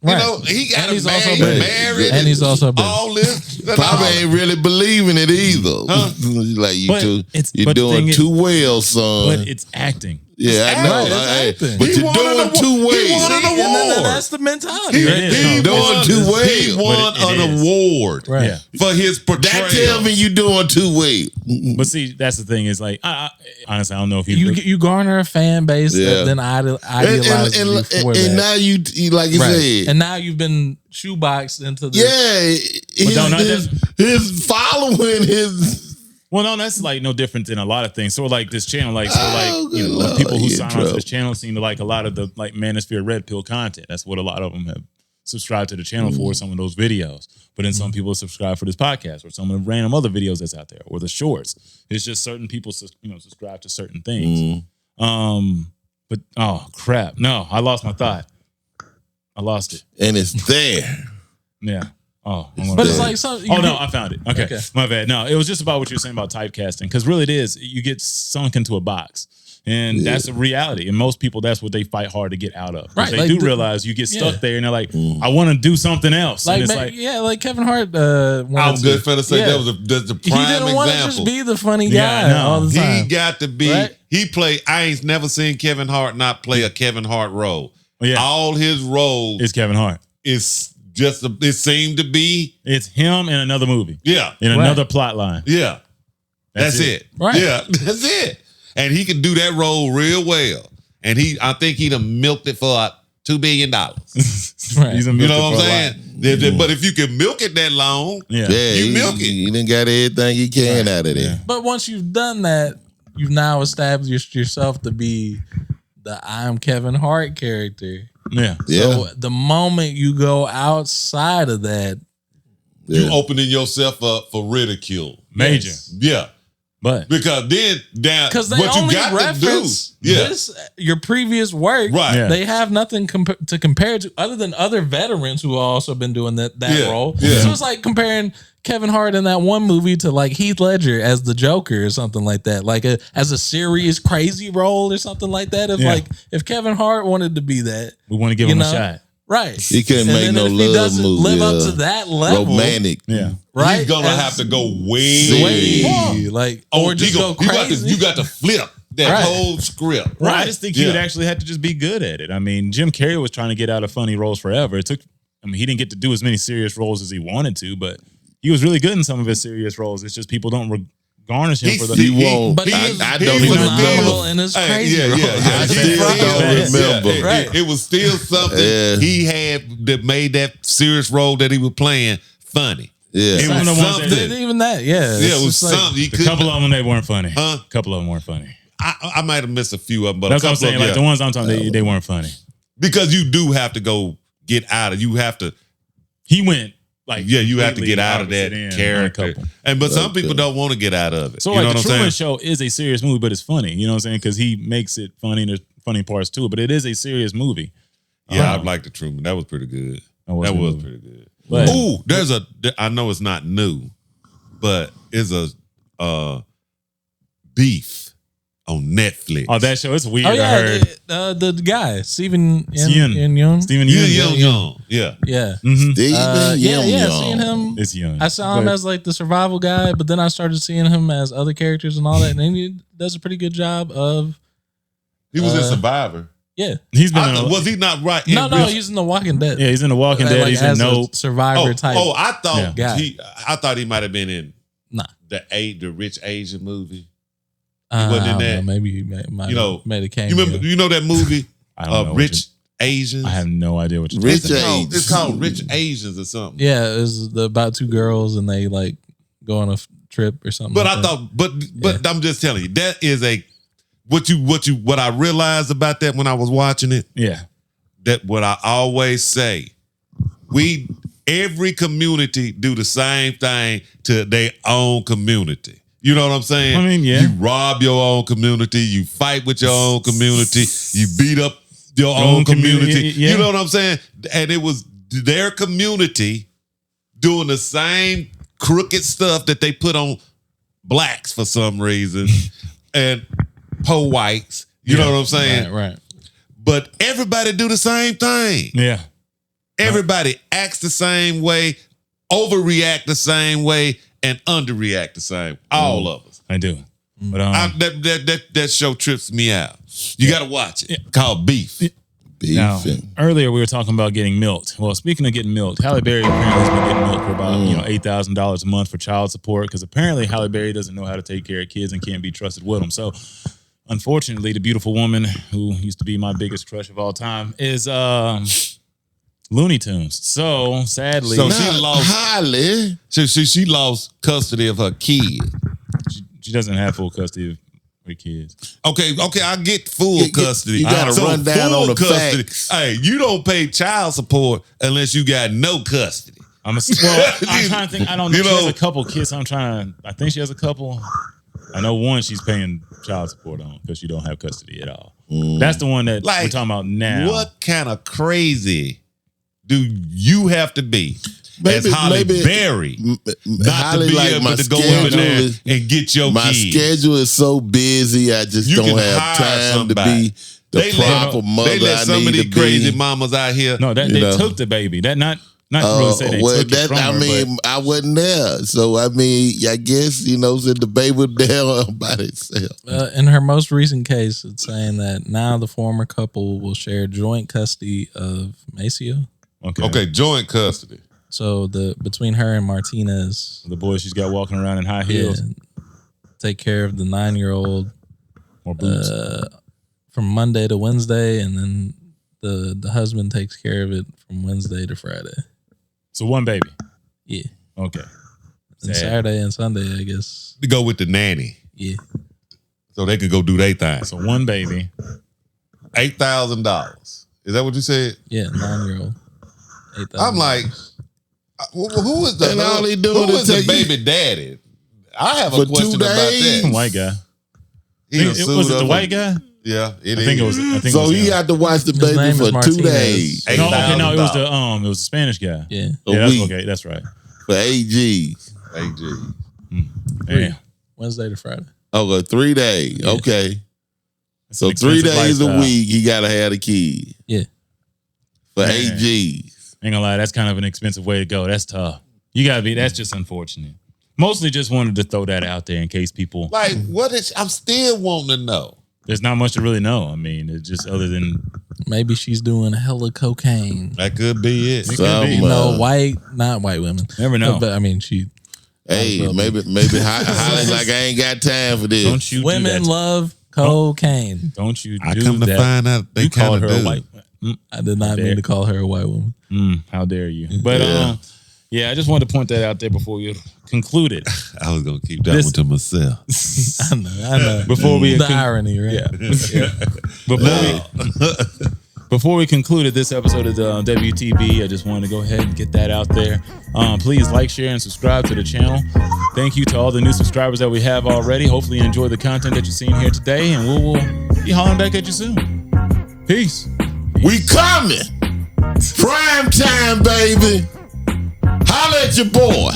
Right.
You know, he got
And
a
he's
man,
also
he's
British.
married,
And he's also British.
all this.
Probably ain't really believing it either.
Huh?
Like you
But
too,
it's-
you're
but the
doing
thing is-
too well, son.
But it's acting.
Yeah, I know.
It's
Hey,
acting.
but
He
you're
won an
doing
award.
too
He
well.
won an
And then
award.
that's the mentality.
He,
right
he
there.
doing
won,
too well.
He won
But it
an
is.
award
Right.
Yeah.
for his portrayal.
That tell me you doing too well.
But see, that's the thing is like, I honestly, I don't know if
You garner a fan base
Yeah.
that then idealizes you for that.
And now you like you
Right.
said,
And now you've been shoeboxed into the
his following his.
well, no, that's like no different than a lot of things. So like this channel, like
Oh,
you know,
good
the people who
Lord,
sign
you
on to
in
this channel seem to like a lot of the like Manosphere Red Pill content. That's what a lot of them have subscribed to the channel for. Some of those videos, but then some people subscribe for this podcast or some of the random other videos that's out there or the shorts. It's just certain people, subscribe to certain things. But oh crap, no, I lost my thought. I lost it.
And it's there.
Yeah. Oh,
But it's like some.
Oh no, I found it. Okay.
Okay.
My bad. No, it was just about what you were saying about typecasting, because really it is. You get sunk into a box, and that's a reality. And most people, that's what they fight hard to get out of.
Right,
They
like
do
the-
realize you get stuck
yeah.
there, and they're like, I want to do something else.
Like,
and it's
like Kevin Hart.
I was good for to say
Yeah.
that's the
He
prime
didn't want to just
example.
be the funny
Yeah, I
guy
know.
all the time.
He got to be.
Right?
He played. I ain't never seen Kevin Hart not play a Kevin Hart role.
Yeah.
All his roles
it's Kevin Hart.
is just. It seemed to be.
It's him in another movie,
Yeah.
in
Right.
another plot line.
Yeah. That's it.
Right.
Yeah. That's it. And he can do that role real well. And I think he'd have milked it for $2 billion.
Right.
He's a
You
milk
know what I'm
for a
saying?
lot.
But if you can milk it that long,
Yeah.
Yeah,
You milk it.
He done got everything he can out of there.
But once you've done that, you've now established yourself to be the I'm Kevin Hart character.
Yeah.
Yeah.
So the moment you go outside of that,
you
Yeah.
opening yourself up for ridicule.
Major.
Yeah.
But
Because then
because they
what you
only
got to do.
reference
Yeah.
your previous work.
Right.
Yeah.
They have nothing to compare to other than other veterans who have also been doing that
Yeah.
role.
Yeah.
So it's like comparing Kevin Hart in that one movie to like Heath Ledger as the Joker or something like that, like as a serious crazy role or something like that. If Kevin Hart wanted to be that,
we want to give
you
him
know,
a shot.
right?
He couldn't
And
make
then
no
if he
love
doesn't
movie.
live up to that level,
Romantic.
Yeah.
right?
He's gonna
As-
have to go way,
way like or just go crazy.
You got to flip that
Right.
whole script.
Well, I just think he would
Yeah.
actually have to just be good at it. I mean, Jim Carrey was trying to get out of funny roles forever. He didn't get to do as many serious roles as he wanted to, but he was really good in some of his serious roles. It's just people don't garnish him for the.
he won't.
But
I,
he
I
was
don't even
phenomenal
remember.
in his
Hey,
crazy
yeah,
role.
yeah, yeah.
I
He
still
tried
don't
his best.
remember.
Yeah,
Right.
it was still something
Yeah.
he had that made that serious role that he was playing funny.
Yeah.
It
Some of
was
the ones that
something.
Even that, yeah.
Yeah,
It's
it was
just like-
something. He
A
couldn't.
couple of them they weren't funny.
Huh?
A couple of them weren't funny.
I might have missed a few of them, but
That's
a
what I'm
couple
saying.
of them,
Like the ones I'm talking, they weren't funny.
because you do have to go get out of. You have to.
He went like
Yeah, you have to
completely
get out of that
opposite end on a
character.
couple.
But some people don't want to get out of it.
So
you
like
know
the
what I'm
Truman
saying?
Show is a serious movie, but it's funny. You know what I'm saying? Because he makes it funny. And there's funny parts to it, but it is a serious movie.
Yeah, I like the Truman. That was pretty good.
That was
That
a
was
movie.
pretty good.
But-
Ooh, I know it's not new, but it's a Beef on Netflix.
Oh, that show. It's weird.
Oh
I
yeah,
heard.
the guy Stephen
Yeun.
Young.
Stephen
Yeah,
Yeun.
young. Yeah.
Yeah,
Mhm.
Steven
yeah,
Yeun.
seeing him.
It's young.
I saw him as like the survival guy, but then I started seeing him as other characters and all that, and he does a pretty good job of
He was in Survivor.
yeah.
He's been. in a,
Was he not right? in
No,
real-
he's in The Walking Dead.
yeah, he's in The Walking Dead.
Like,
He's in
as a
Nope.
survivor type.
I thought
Yeah.
I thought he might have been in
Nah.
the Rich Asian movie.
I
wasn't in
don't
that.
know, maybe he might
You know,
have made a cameo.
You remember? You know that movie?
I don't know.
Rich Asians.
I have no idea what you're
Rich
talking about.
Asians.
It's called Rich Asians or something.
Yeah, it was about two girls and they like go on a trip or something.
But
like
I
that.
thought, but I'm just telling you, that is what I realized about that when I was watching it.
Yeah.
That what I always say, every community do the same thing to their own community. You know what I'm saying?
I mean, yeah.
You rob your own community, you fight with your own community, you beat up your own community.
yeah.
You know what I'm saying? And it was their community doing the same crooked stuff that they put on blacks for some reason and po whites. You know what I'm saying?
right.
But everybody do the same thing.
Yeah.
Everybody acts the same way, overreact the same way, and underreact the same. All of us.
I do. But
that show trips me out. You got to watch it. Called Beef.
now, earlier we were talking about getting milked. Well, speaking of getting milked, Halle Berry apparently has been getting milked for about $8,000 a month for child support because apparently Halle Berry doesn't know how to take care of kids and can't be trusted with them. So, unfortunately, the beautiful woman who used to be my biggest crush of all time is Looney Tunes. So sadly,
so she lost Halle. She lost custody of her kid.
She doesn't have full custody of her kids.
Okay, I get full custody.
You gotta run down on the facts.
Hey, you don't pay child support unless you got no custody.
I'm trying to think. I don't know. She has a couple kids. I think she has a couple. I know one she's paying child support on because she don't have custody at all. That's the one that we're talking about now.
What kind of crazy do you have to be as Halle Berry not to be able to go over there and get your
My schedule is so busy, I just don't have time to be the proper mother
they let
I
some
need
of these
to
crazy
be.
mamas out here.
No, they took the baby. That not really say they took it from her,
I wasn't there, so I guess said the baby was there by itself.
In her most recent case, it's saying that now the former couple will share joint custody of Maceo.
Okay, joint custody.
So between her and Martinez,
the boy she's got walking around in high heels,
take care of the 9-year-old
or boots
from Monday to Wednesday, and then the husband takes care of it from Wednesday to Friday.
So one baby.
Yeah.
Okay.
And Saturday and Sunday, I guess.
To go with the nanny.
Yeah.
So they could go do their thing.
So one baby.
$8,000. Is that what you said?
Yeah, 9-year-old.
I'm like, who is the
and all he doing
who
is
is the baby daddy? I have a question about that.
White guy.
Was
it the white guy?
Yeah,
I think it was.
So he had to watch the baby for 2 days.
No, it was the Spanish guy.
Yeah.
Okay, that's right.
For AG.
Damn.
Wednesday to Friday.
Okay, 3 days. Yeah. Okay.
That's
so 3 days a week, he gotta have a kid.
Yeah.
For AG.
Ain't gonna lie, that's kind of an expensive way to go. That's tough. That's just unfortunate. Mostly just wanted to throw that out there in case people
I'm still wanting to know.
There's not much to really know. I mean, it's just other than
maybe she's doing hella cocaine.
That could be it.
Not white women.
Never know.
But I mean, she.
Hey, maybe Holly's like, I ain't got time for this.
Don't you?
Women love cocaine.
Don't you?
I come to find out they
called her a white.
I did not mean to call her a white woman.
How dare you? But I just wanted to point that out there before we concluded.
I was gonna keep that one to myself.
I know.
Before we
irony, right?
Yeah. Before we concluded this episode of the WTB, I just wanted to go ahead and get that out there. Please like, share, and subscribe to the channel. Thank you to all the new subscribers that we have already. Hopefully you enjoy the content that you've seen here today, and we'll be hollering back at you soon. Peace.
We coming. Prime time, baby. Holla at your boy.